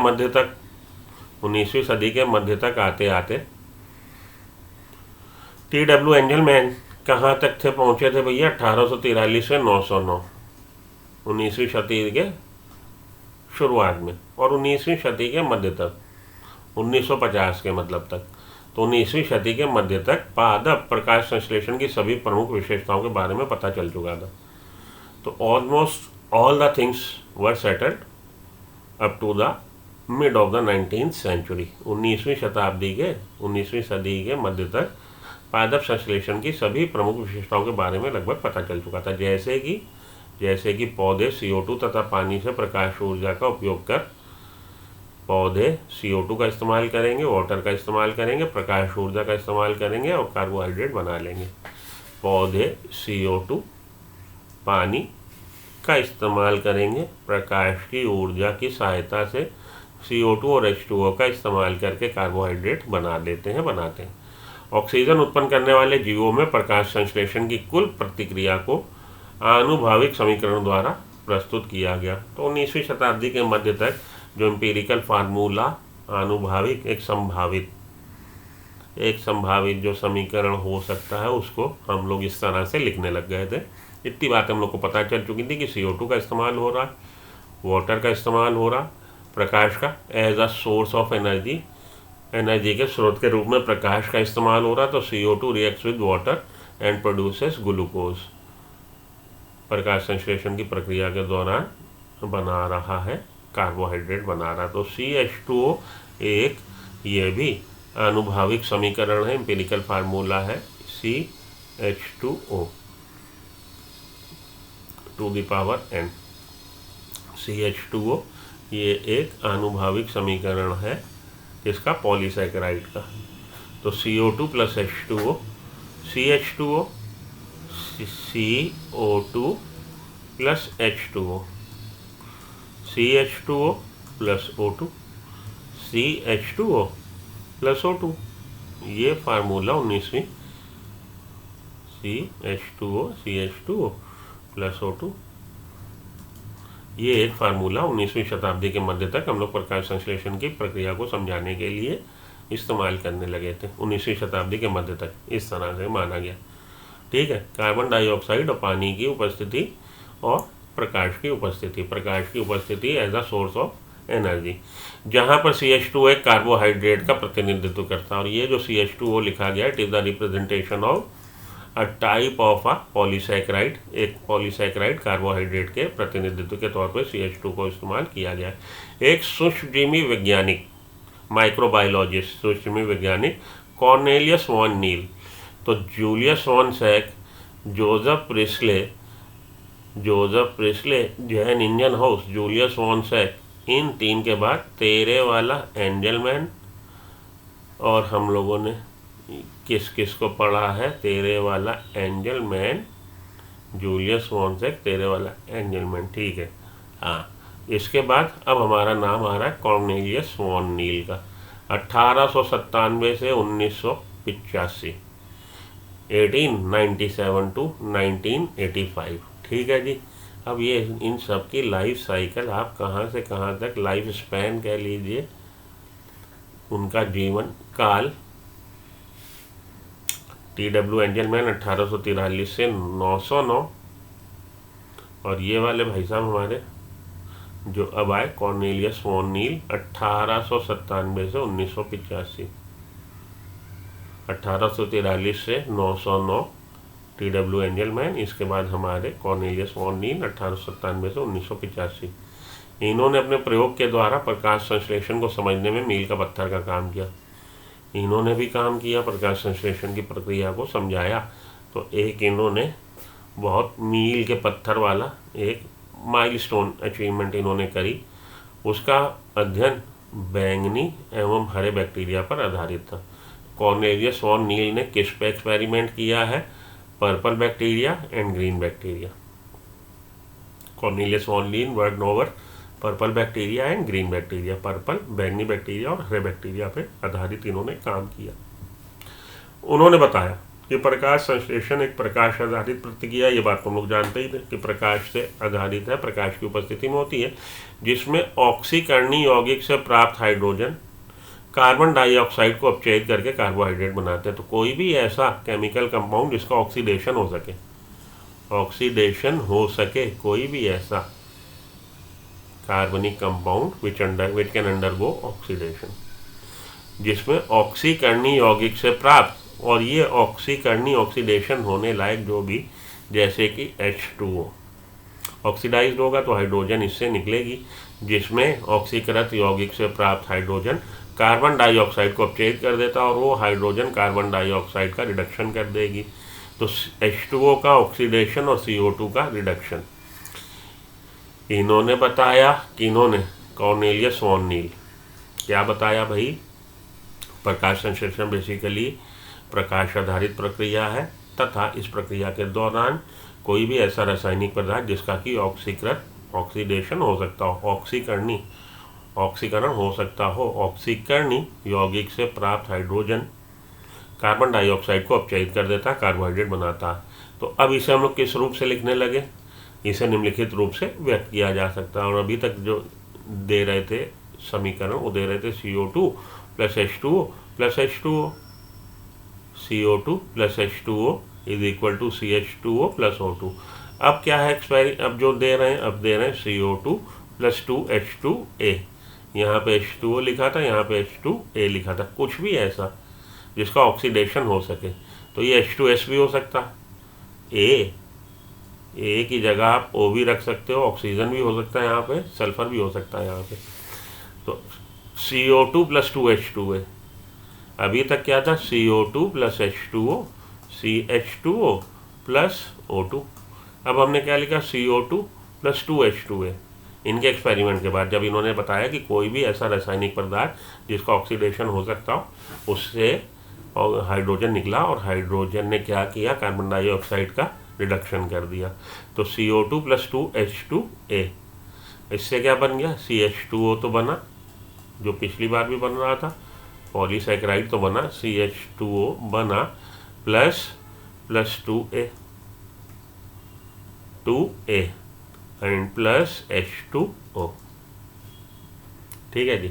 मध्य तक आते आते TW एंजलमैन कहाँ तक थे, पहुँचे थे भैया? 1843 से 909, 19वीं शताब्दी के शुरुआत में, और 19वीं शताब्दी के मध्य तक, 1950 के मतलब तक। तो 19वीं शताब्दी के मध्य तक पादप प्रकाश संश्लेषण की सभी प्रमुख विशेषताओं के बारे में पता चल चुका था। तो almost all the things were settled up to the mid of the 19th century. 19वीं सदी के मध्य तक पादप संश्लेषण की सभी प्रमुख विशेषताओं के बारे में लगभग पता चल चुका था। जैसे कि पौधे CO2 तथा पानी से प्रकाश ऊर्जा का उपयोग कर, पौधे CO2 का इस्तेमाल करेंगे, वाटर का इस्तेमाल करेंगे, प्रकाश ऊर्जा का इस्तेमाल करेंगे और कार्बोहाइड्रेट बना लेंगे। पौधे CO2, पानी का इस्तेमाल करेंगे, प्रकाश की ऊर्जा की सहायता से CO2 और H2O का इस्तेमाल करके कार्बोहाइड्रेट बनाते हैं। ऑक्सीजन उत्पन्न करने वाले जीवों में प्रकाश संश्लेषण की कुल प्रतिक्रिया को आनुभाविक समीकरण द्वारा प्रस्तुत किया गया। तो 19वीं शताब्दी के मध्य तक जो एम्पिरिकल फार्मूला, आनुभाविक, एक संभावित जो समीकरण हो सकता है, उसको हम लोग इस तरह से लिखने लग गए थे। इतनी बात हम लोग को पता चल चुकी थी कि CO2 का इस्तेमाल हो रहा, वाटर का इस्तेमाल हो रहा, प्रकाश का as a source of energy के स्रोत के रूप में प्रकाश का इस्तेमाल हो रहा। तो CO2 reacts with water and produces glucose, प्रकाश संश्लेषण की प्रक्रिया के दौरान बना रहा है, कार्बोहाइड्रेट बना रहा। तो CH2O एक ये भी आनुभाविक समीकरण है, एम्पिरिकल फार्मूला है, CH2O to the power n। CH2O ये एक आनुभाविक समीकरण है इसका पॉलीसैकेराइड का। तो CO2 plus H2O, CH2O, CO2 plus H2O, CH2O plus O2, CH2O plus O2। ये फार्मूला 19वीं CH2O प्लस O2, ये एक फार्मूला 19वीं शताब्दी के मध्य तक हम लोग प्रकाश संश्लेषण की प्रक्रिया को समझाने के लिए इस्तेमाल करने लगे थे। 19वीं शताब्दी के मध्य तक इस तरह से माना गया। ठीक है, कार्बन डाइऑक्साइड और पानी की उपस्थिति और प्रकाश की उपस्थिति as a source of energy, जहाँ पर CH2 एक कार्बोहाइड्रेट का प्रतिनिधित्व करता है। और ये जो CH2O लिखा गया it is the representation of a type of a polysaccharide, एक पॉलीसैकेराइड कार्बोहाइड्रेट के प्रतिनिधित्व के तौर पर CH2 को इस्तेमाल किया गया है। एक सूक्ष्मजीवी वैज्ञानिक, माइक्रोबायोलॉजिस्ट, सूक्ष्मजीवी वैज्ञानिक कॉर्नेलियस वॉन नील, तो Julius von Sachs, Joseph Priestley, Jan Ingenhousz, Julius von Sachs, इन तीन के बाद तेरे वाला एंजलमैन। और हम लोगों ने किस किस को पढ़ा है? तेरे वाला एंजलमैन, जूलियस वॉन सैक, तेरे वाला एंजलमैन। ठीक है, हाँ। इसके बाद अब हमारा नाम आ रहा है कॉर्नेलियस वॉन नील का। 1897 से 1985, 1897 टू 1985। ठीक है जी। अब ये इन सब की लाइफ साइकिल, आप कहाँ से कहाँ तक, लाइफ स्पैन कह लीजिए, उनका जीवन काल। TW एंजलमैन 1843 से 909, और ये वाले भाई साहब हमारे जो अब आए कॉर्नेलियस वॉन नील 1897 से 1985, 1843 से 909 TW एंजलमैन। इसके बाद हमारे कॉर्नेलियस वॉन नील 1897 से 1985। इन्होंने अपने प्रयोग के द्वारा प्रकाश संश्लेषण को समझने में मील का पत्थर का काम किया। इन्होंने भी काम किया, प्रकाश संश्लेषण की प्रक्रिया को समझाया। तो एक इन्होंने बहुत मील के पत्थर वाला एक माइलस्टोन अचीवमेंट इन्होंने करी। उसका अध्ययन बैंगनी एवं हरे बैक्टीरिया पर आधारित था। कॉर्नेलियस वॉन नील ने किस पे एक्सपेरिमेंट किया है? Purple bacteria and green bacteria. Cornelius von Niel worked over purple bacteria and green bacteria, purple बैंगनी बैक्टीरिया और हरे बैक्टीरिया पे आधारित इन्होंने काम किया। उन्होंने बताया कि प्रकाश संश्लेषण एक प्रकाश आधारित प्रतिक्रिया, ये बात हम लोग जानते ही थे कि प्रकाश से आधारित है, प्रकाश की उपस्थिति में होती है, जिसमें ऑक्सीकरणीय यौगिक से प्राप्त हाइड्रोजन कार्बन डाइऑक्साइड को अपचयित करके कार्बोहाइड्रेट बनाते हैं। तो कोई भी ऐसा केमिकल कंपाउंड जिसका ऑक्सीडेशन हो सके, कोई भी ऐसा कार्बनिक compound which can undergo oxidation, जिसमें ऑक्सीकरणीय यौगिक से प्राप्त, और ये ऑक्सीकरणीय ऑक्सीडेशन होने लायक जो भी, जैसे कि H2O ऑक्सीडाइज्ड होगा तो हाइड्रोजन इससे निकलेगी, जिसमें ऑक्सीकृत यौगिक से प्राप्त हाइड्रोजन कार्बन डाइऑक्साइड को अपचयित कर देता और वो हाइड्रोजन कार्बन डाइऑक्साइड का रिडक्शन कर देगी। तो H2O का ऑक्सीडेशन और CO2 का रिडक्शन इन्होंने बताया कि इन्होंने कॉर्नेलियस वॉन नील क्या बताया भाई? प्रकाश संश्लेषण बेसिकली प्रकाश आधारित प्रक्रिया है तथा इस प्रक्रिया के दौरान कोई भी ऐसा रासायनिक पदार्थ जिसका कि ऑक्सीडेशन हो सकता हो, ऑक्सीकरण हो सकता हो, ऑक्सीकरणीय यौगिक से प्राप्त हाइड्रोजन कार्बन डाइऑक्साइड को अपचयित कर देता, कार्बोहाइड्रेट बनाता। तो अब इसे हम लोग किस रूप से लिखने लगे? इसे निम्नलिखित रूप से व्यक्त किया जा सकता है। और अभी तक जो दे रहे थे समीकरण, वो दे रहे थे CO2 plus H2O plus H2O, CO2 plus H2O is equal to CH2O plus O2। अब क्या है अब जो दे रहे हैं CO2 प्लस 2H2A। यहाँ पे H2O लिखा था, यहाँ पे H2A लिखा था। कुछ भी ऐसा जिसका ऑक्सीडेशन हो सके, तो ये H2S भी हो सकता, ए की जगह आप O भी रख सकते हो, ऑक्सीजन भी हो सकता है यहाँ पे, सल्फर भी हो सकता है यहाँ पे। तो CO2 प्लस 2H2A। अभी तक क्या था? CO2 plus H2O, CH2O plus O2। अब हमने क्या लिखा? CO2 plus 2H2A। इनके एक्सपेरिमेंट के बाद जब इन्होंने बताया कि कोई भी ऐसा रासायनिक पदार्थ जिसका ऑक्सीडेशन हो सकता हो उससे और हाइड्रोजन निकला, और हाइड्रोजन ने क्या किया, कार्बन डाइऑक्साइड का रिडक्शन कर दिया। तो CO2 + 2H2A, इससे क्या बन गया, CH2O तो बना जो पिछली बार भी बन रहा था, पॉलीसैकेराइड तो बना, CH2O बना, plus 2A and plus H2O, ठीक है जी,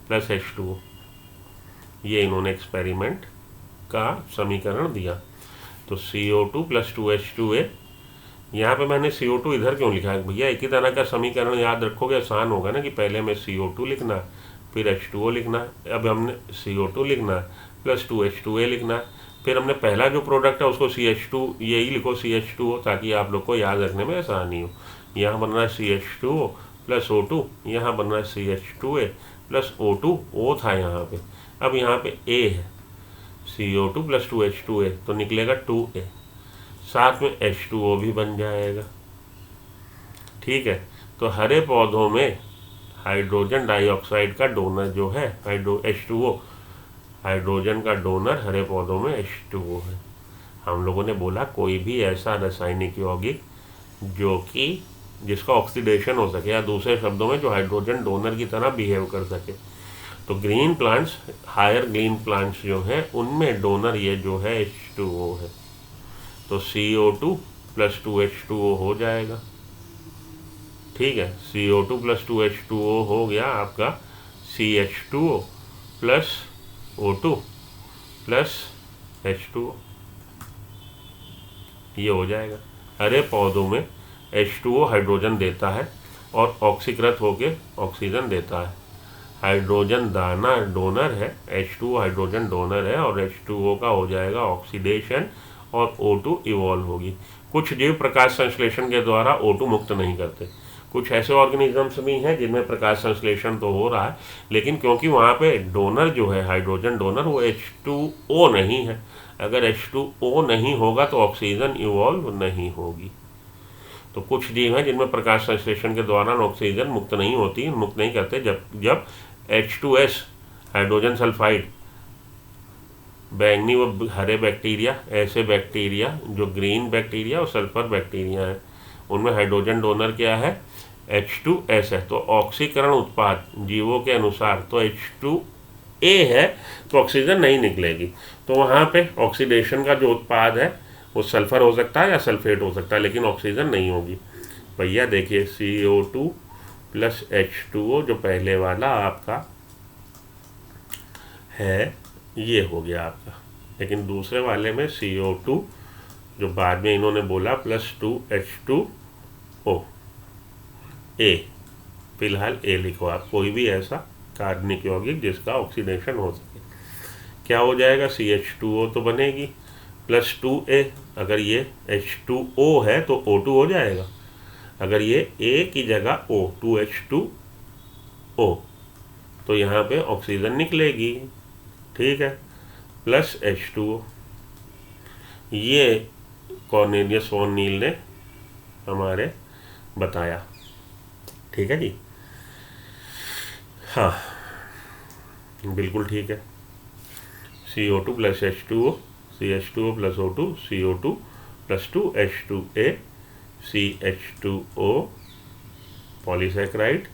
प्लस H2O। ये इन्होंने एक्सपेरिमेंट का समीकरण दिया। तो CO2 + 2H2A, यहाँ पे मैंने CO2 इधर क्यों लिखा है भैया, एक ही तरह का समीकरण याद रखोगे आसान होगा ना, कि पहले में CO2 लिखना फिर H2O लिखना। अब हमने CO2 लिखना प्लस 2H2A लिखना, फिर हमने पहला जो प्रोडक्ट है उसको CH2, यही लिखो CH2O, ताकि आप लोग को याद रखने में आसानी हो। यहाँ बन रहा है CH2O + O2, यहाँ बन रहा है CH2A + O2, O था यहाँ पे, अब यहाँ पे A है, CO2 + 2H2A तो निकलेगा 2A, साथ में H2O भी बन जाएगा, ठीक है। तो हरे पौधों में हाइड्रोजन डाइऑक्साइड का डोनर जो है H2O, हाइड्रोजन का डोनर हरे पौधों में H2O है। हम लोगों ने बोला कोई भी ऐसा रासायनिक यौगिक जो कि जिसका ऑक्सीडेशन हो सके, या दूसरे शब्दों में जो हाइड्रोजन डोनर की तरह बिहेव कर सके। तो green plants, higher green plants जो हैं उनमें डोनर ये जो है H2O है। तो CO2 + 2H2O हो जाएगा, ठीक है। CO2 + 2H2O हो गया आपका CH2O + O2 + H2O, ये हो जाएगा। हरे पौधों में H2O हाइड्रोजन देता है और ऑक्सीकृत होकर ऑक्सीजन देता है। हाइड्रोजन दाना डोनर है, H2O हाइड्रोजन डोनर है, और H2O का हो जाएगा ऑक्सीडेशन और O2 इवॉल्व होगी। कुछ जीव प्रकाश संश्लेषण के द्वारा O2 मुक्त नहीं करते। कुछ ऐसे ऑर्गेनिजम्स भी हैं जिनमें प्रकाश संश्लेषण तो हो रहा है, लेकिन क्योंकि वहाँ पे डोनर जो है हाइड्रोजन डोनर वो H2O नहीं है। अगर H2O नहीं होगा तो ऑक्सीजन इवॉल्व नहीं होगी। तो कुछ जीव हैं जिनमें प्रकाश संश्लेषण के दौरान ऑक्सीजन मुक्त नहीं होती, मुक्त नहीं करते। जब H2S हाइड्रोजन सल्फाइड, बैंगनी व हरे बैक्टीरिया, ऐसे बैक्टीरिया जो ग्रीन बैक्टीरिया और सल्फर बैक्टीरिया हैं, उनमें हाइड्रोजन डोनर क्या है, H2S है। तो ऑक्सीकरण उत्पाद जीवों के अनुसार तो H2A है, तो ऑक्सीजन नहीं निकलेगी। तो वहाँ पे ऑक्सीडेशन का जो उत्पाद है वो सल्फर हो सकता है या सल्फेट हो सकता है, लेकिन ऑक्सीजन नहीं होगी। भैया देखिए CO2 + H2O जो पहले वाला आपका है ये हो गया आपका, लेकिन दूसरे वाले में CO2 जो बाद में इन्होंने बोला + 2H2O, A, फिलहाल A लिखो आप, कोई भी ऐसा कार्बनिक यौगिक जिसका ऑक्सीडेशन हो सके। क्या हो जाएगा, CH2O तो बनेगी + 2A, अगर ये H2O है तो O2 हो जाएगा, अगर ये A की जगह O, 2H2O, तो यहाँ पे ऑक्सीजन निकलेगी, ठीक है, + H2O। ये कॉर्नेलियस वॉन नील ने हमारे बताया, ठीक है जी। हाँ बिल्कुल ठीक है। CO2 + H2O, CH2O + O2, CO2 + 2H2A, CH2O, polysaccharide,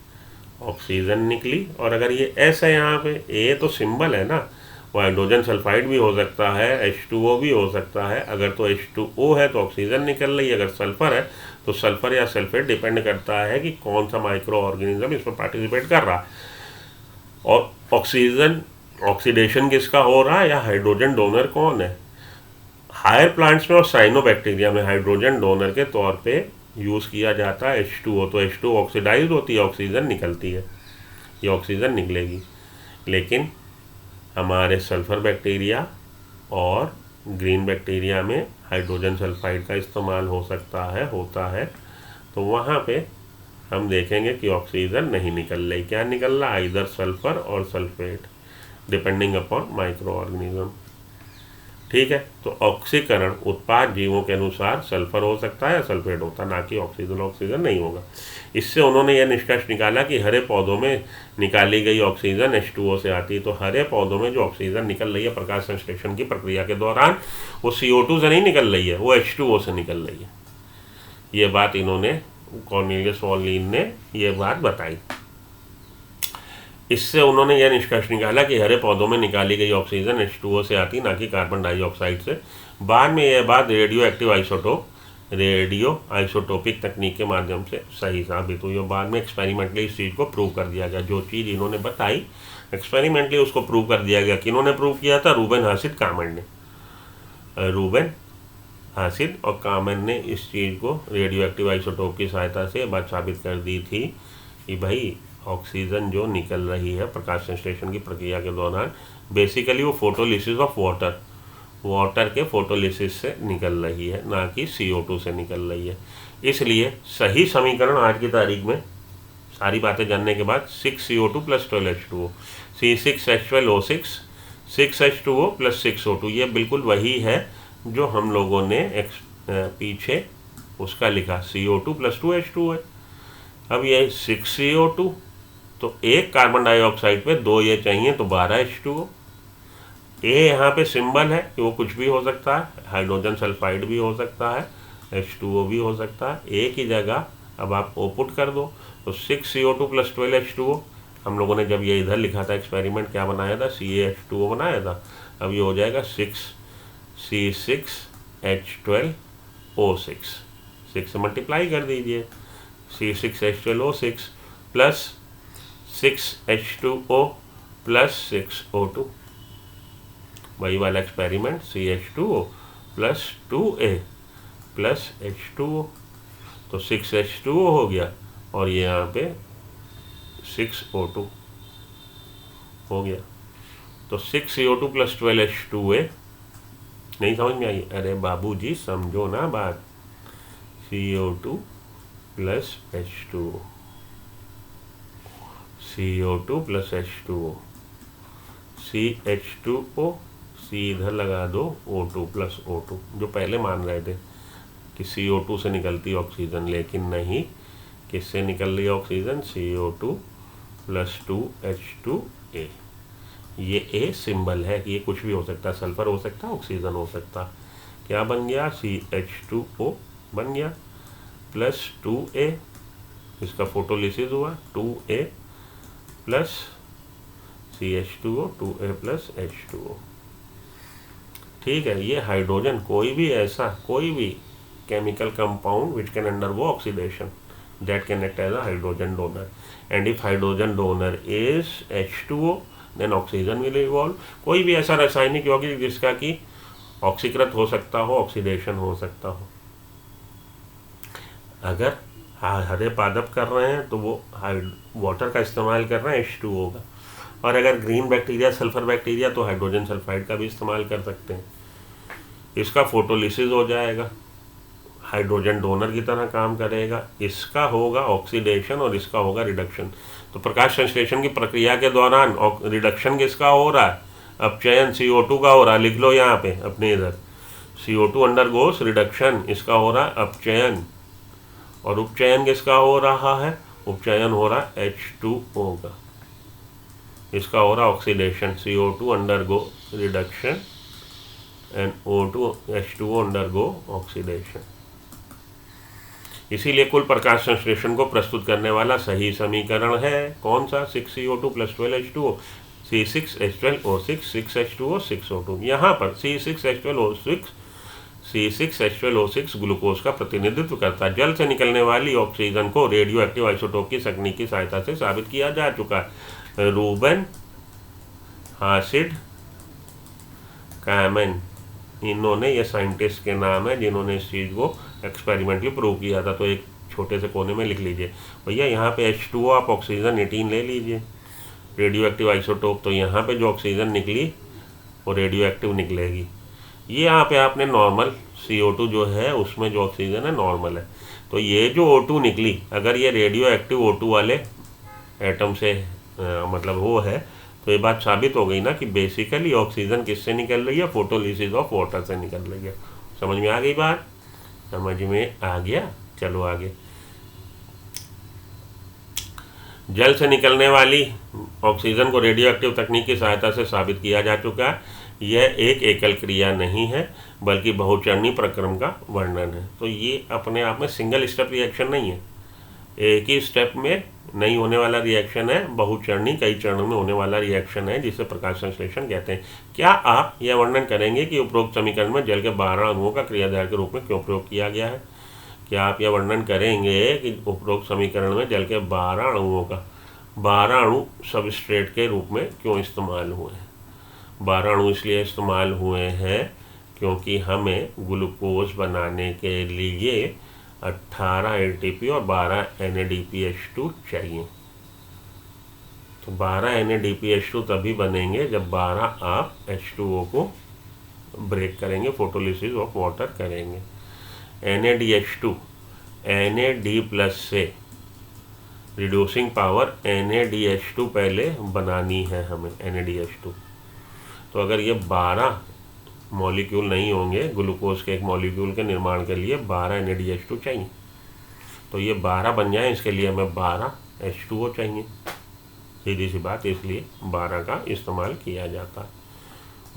oxygen निकली। और अगर ये S है यहाँ पे, A तो सिंबल है ना, वो हाइड्रोजन सल्फाइड भी हो सकता है, H2O भी हो सकता है। अगर तो H2O है तो ऑक्सीजन निकल रही है, अगर सल्फर है तो सल्फर या सल्फेट, डिपेंड करता है कि कौन सा माइक्रो ऑर्गेनिज्म इसमें पार्टिसिपेट कर रहा है। और ऑक्सीजन ऑक्सीडेशन किसका हो रहा है, या हाइड्रोजन डोनर कौन है। हायर प्लांट्स में और साइनोबैक्टीरिया में हाइड्रोजन डोनर के तौर पे यूज़ किया जाता है H2O। तो H2O ऑक्सीडाइज होती है, ऑक्सीजन निकलती है, ये ऑक्सीजन निकलेगी। लेकिन हमारे सल्फर बैक्टीरिया और ग्रीन बैक्टीरिया में हाइड्रोजन सल्फाइड का इस्तेमाल हो सकता है, होता है। तो वहाँ पे हम देखेंगे कि ऑक्सीजन नहीं निकल रही, क्या निकल रहा, इधर सल्फर और sulphate, depending upon micro organism, ठीक है। तो ऑक्सीकरण उत्पाद जीवों के अनुसार सल्फर हो सकता है या सल्फेट होता, ना कि ऑक्सीजन। ऑक्सीजन नहीं होगा। इससे उन्होंने यह निष्कर्ष निकाला कि हरे पौधों में निकाली गई ऑक्सीजन H2O से आती है। तो हरे पौधों में जो ऑक्सीजन निकल रही है प्रकाश संश्लेषण की प्रक्रिया के दौरान, वो CO2 से नहीं निकल रही है, वो H2O से निकल रही है। ये बात इन्होंने, कॉर्नेलियस वॉलिन ने ये बात बताई। इससे उन्होंने यह निष्कर्ष निकाला कि हरे पौधों में निकाली गई ऑक्सीजन H2O से आती, ना कि कार्बन डाइऑक्साइड से। बाद में यह बात रेडियो आइसोटोपिक तकनीक के माध्यम से सही साबित हुई और बाद में एक्सपेरिमेंटली इस चीज़ को प्रूव कर दिया गया। जो चीज़ इन्होंने बताई एक्सपेरिमेंटली उसको प्रूव कर दिया गया। किन्होंने प्रूव किया था? रूबेन हासिड कामन ने। रूबेन हासिड और कामन ने इस चीज़ को रेडियो एक्टिव आइसोटोप की सहायता से बात साबित कर दी थी कि भाई ऑक्सीजन जो निकल रही है प्रकाश संश्लेषण की प्रक्रिया के दौरान, बेसिकली वो फोटोलिसिस ऑफ वाटर के फोटोलिसिस से निकल रही है, ना कि CO2 से निकल रही है। इसलिए सही समीकरण आज की तारीख में सारी बातें जानने के बाद 6CO2 + 12H2O, C6H12O6, 6H2O + 6O2, ये बिल्कुल वही है जो हम लोगों ने पीछे उसका लिखा, CO2 + 2H2O है। अब ये 6CO2, तो एक कार्बन डाइऑक्साइड पे 2 ये चाहिए, तो 12 H2O। ए यहाँ पे सिंबल है कि वो कुछ भी हो सकता है, हाइड्रोजन सल्फाइड भी हो सकता है, H2O भी हो सकता है। ए की जगह अब आप O पुट कर दो, तो 6CO2 + 12H2O। हम लोगों ने जब ये इधर लिखा था एक्सपेरिमेंट क्या बनाया था, CaH2O बनाया था। अब ये हो जाएगा 6C6H12O6, 6 से मल्टीप्लाई कर दीजिए, C6H12O6 + 6H2O + 6O2, वही वाला एक्सपेरिमेंट, CH2O + 2A + H2O, तो 6H2O हो गया और ये यहाँ पे 6O2 हो गया। तो 6CO2 + 12H2A, नहीं समझ में आई? अरे बाबूजी समझो ना बात, CO2 + H2O, CO2 + H2O, CH2O, C इधर लगा दो, O2 + O2, जो पहले मान रहे थे कि CO2 से निकलती ऑक्सीजन, लेकिन नहीं, किससे निकल रही है ऑक्सीजन? CO2 + 2H2A। ये A सिंबल है कि ये कुछ भी हो सकता है, सल्फर हो सकता है, ऑक्सीजन हो सकता है। क्या बन गया? CH2O बन गया + 2A, इसका फोटोलिसिस हुआ, 2A + CH2O, 2A + H2O। ठीक है। ये हाइड्रोजन, कोई भी chemical compound which can undergo oxidation that can act as a hydrogen donor, and if hydrogen donor is H2O then oxygen will evolve. कोई भी ऐसा रासायनिक यौगिक जिसका कि ऑक्सीकृत हो सकता हो, ऑक्सीडेशन हो सकता हो। अगर हरे पादप कर रहे हैं तो वो वाटर का इस्तेमाल कर रहे हैं H2O का, और अगर ग्रीन बैक्टीरिया, सल्फर बैक्टीरिया, तो हाइड्रोजन सल्फाइड का भी इस्तेमाल कर सकते हैं। इसका फोटोलिसिस हो जाएगा, हाइड्रोजन डोनर की तरह काम करेगा, इसका होगा ऑक्सीडेशन और इसका होगा रिडक्शन। तो प्रकाश संश्लेषण की प्रक्रिया के दौरान रिडक्शन किसका हो रहा है? अपचयन CO2 का हो रहा है। लिख लो यहाँ पे अपने इधर, CO2 अंडरगोस रिडक्शन, इसका हो रहा है अपचयन, और उपचयन किसका हो रहा है? उपचयन हो रहा है H2O का, इसका हो रहा oxidation, CO2 undergo reduction and H2O undergo oxidation. इसीलिए कुल प्रकाश संश्लेषण को प्रस्तुत करने वाला सही समीकरण है कौन सा? 6CO2 + 12H2O, C6H12O6, 6H2O, 6O2। यहाँ पर C6H12O6 ग्लूकोज का प्रतिनिधित्व करता है। जल से निकलने वाली ऑक्सीजन को रेडियो एक्टिव आइसोटोप की तकनीक की सहायता से साबित किया जा चुका है। रूबेन हासिड कामन, इन्होंने, ये साइंटिस्ट के नाम है जिन्होंने इस चीज़ को एक्सपेरिमेंटली प्रूव किया था। तो एक छोटे से कोने में लिख लीजिए भैया, यहाँ पे H2O आप ऑक्सीजन 18 ले लीजिए, रेडियो एक्टिव आइसोटोप, तो यहाँ पे जो ऑक्सीजन निकली वो रेडियो एक्टिव निकलेगी। ये यहाँ पे आपने नॉर्मल CO2 जो है उसमें जो ऑक्सीजन है नॉर्मल है, तो ये जो O2 निकली, अगर ये रेडियो एक्टिव O2 वाले एटम से मतलब वो है, तो ये बात साबित हो गई ना कि बेसिकली ऑक्सीजन किससे निकल रही है, फोटोलिसिस ऑफ वाटर से निकल रही है। समझ में आ गई बात? समझ में आ गया। चलो आगे। जल से निकलने वाली ऑक्सीजन को रेडियो एक्टिव तकनीक की सहायता से साबित किया जा चुका है। यह एक एकल क्रिया नहीं है बल्कि बहुचरणीय प्रक्रम का वर्णन है। तो ये अपने आप में सिंगल स्टेप रिएक्शन नहीं है, एक ही स्टेप में नहीं होने वाला रिएक्शन है, बहुचरणीय कई चरणों में होने वाला रिएक्शन है, जिसे प्रकाश संश्लेषण कहते हैं। क्या आप यह वर्णन करेंगे कि उपरोक्त समीकरण में जल के 12 अणुओं का क्रियाधार के रूप में क्यों प्रयोग किया गया है? क्या आप यह वर्णन करेंगे कि उपरोक्त समीकरण में जल के 12 अणुओं का 12 अणु सबस्ट्रेट के रूप में क्यों इस्तेमाल हुए हैं? 12 अणु इसलिए इस्तेमाल हुए हैं क्योंकि हमें ग्लूकोज बनाने के लिए 18 ATP और 12 NADPH2 चाहिए। तो 12 NADPH2 तभी बनेंगे जब 12 आप H2O को ब्रेक करेंगे, फोटोलिसिस ऑफ वाटर करेंगे। NADH2 NAD+ से रिड्यूसिंग पावर NADH2 पहले बनानी है हमें, NADH2। तो अगर ये 12 मॉलिक्यूल नहीं होंगे, ग्लूकोज के एक मॉलिक्यूल के निर्माण के लिए 12 NADH2 चाहिए। तो ये 12 बन जाए इसके लिए हमें 12 H2O चाहिए। सीधी सी बात, इसलिए 12 का इस्तेमाल किया जाता है।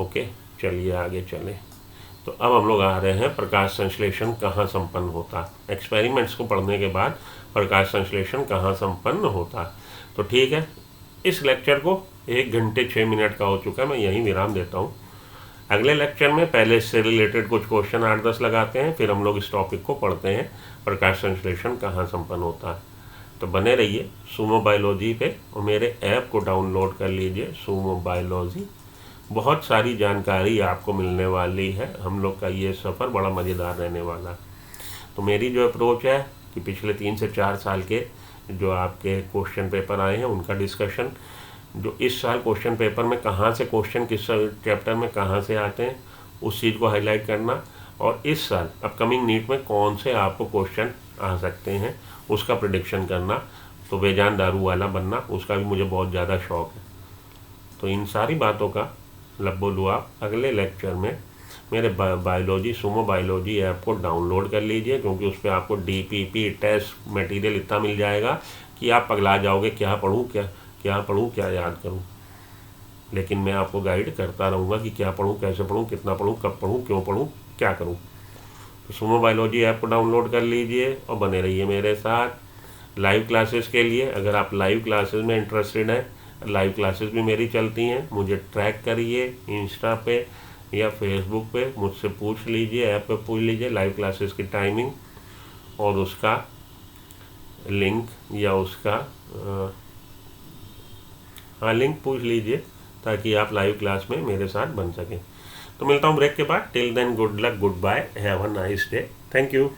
ओके, चलिए आगे चलें। तो अब हम लोग आ रहे हैं प्रकाश संश्लेषण कहाँ संपन्न होता है। एक्सपेरिमेंट्स को पढ़ने के बाद प्रकाश संश्लेषण कहाँ संपन्न होता है। तो ठीक है, इस लेक्चर को 1 घंटे 6 मिनट का हो चुका है, मैं यहीं विराम देता हूँ। अगले लेक्चर में पहले इससे रिलेटेड कुछ क्वेश्चन 8-10 लगाते हैं, फिर हम लोग इस टॉपिक को पढ़ते हैं, प्रकाश संश्लेषण कहाँ संपन्न होता है। तो बने रहिए सुमो बायोलॉजी पे और मेरे ऐप को डाउनलोड कर लीजिए, सुमो बायोलॉजी। बहुत सारी जानकारी आपको मिलने वाली है। हम लोग का ये सफ़र बड़ा मज़ेदार रहने वाला है। तो मेरी जो अप्रोच है कि पिछले 3 से 4 साल के जो आपके क्वेश्चन पेपर आए हैं उनका डिस्कशन, जो इस साल क्वेश्चन पेपर में कहाँ से क्वेश्चन किस चैप्टर में कहाँ से आते हैं उस चीज़ को हाईलाइट करना, और इस साल अपकमिंग नीट में कौन से आपको क्वेश्चन आ सकते हैं उसका प्रेडिक्शन करना। तो बेजान दारू वाला बनना, उसका भी मुझे बहुत ज़्यादा शौक़ है। तो इन सारी बातों का लब्बो लुआब अगले लेक्चर में मेरे बायोलॉजी सुमो बायोलॉजी ऐप को डाउनलोड कर लीजिए, क्योंकि उस पर आपको DPP टेस्ट मटेरियल इतना मिल जाएगा कि आप पगला जाओगे, क्या पढ़ूँ क्या याद करूँ। लेकिन मैं आपको गाइड करता रहूँगा कि क्या पढ़ूँ, कैसे पढ़ूँ, कितना पढ़ूँ, कब पढ़ूँ, क्यों पढ़ूँ, क्या करूँ। तो सुमो बायोलॉजी ऐप को डाउनलोड कर लीजिए और बने रहिए मेरे साथ लाइव क्लासेस के लिए। अगर आप लाइव क्लासेस में इंटरेस्टेड हैं, लाइव क्लासेस भी मेरी चलती हैं, मुझे ट्रैक करिए इंस्टा पे या फेसबुक पे, मुझसे पूछ लीजिए, ऐप पे पूछ लीजिए लाइव क्लासेस की टाइमिंग और उसका लिंक या उसका लिंक पूछ लीजिए, ताकि आप लाइव क्लास में मेरे साथ बन सकें। तो मिलता हूँ ब्रेक के बाद। Till then good luck, good bye, have a nice day, thank you.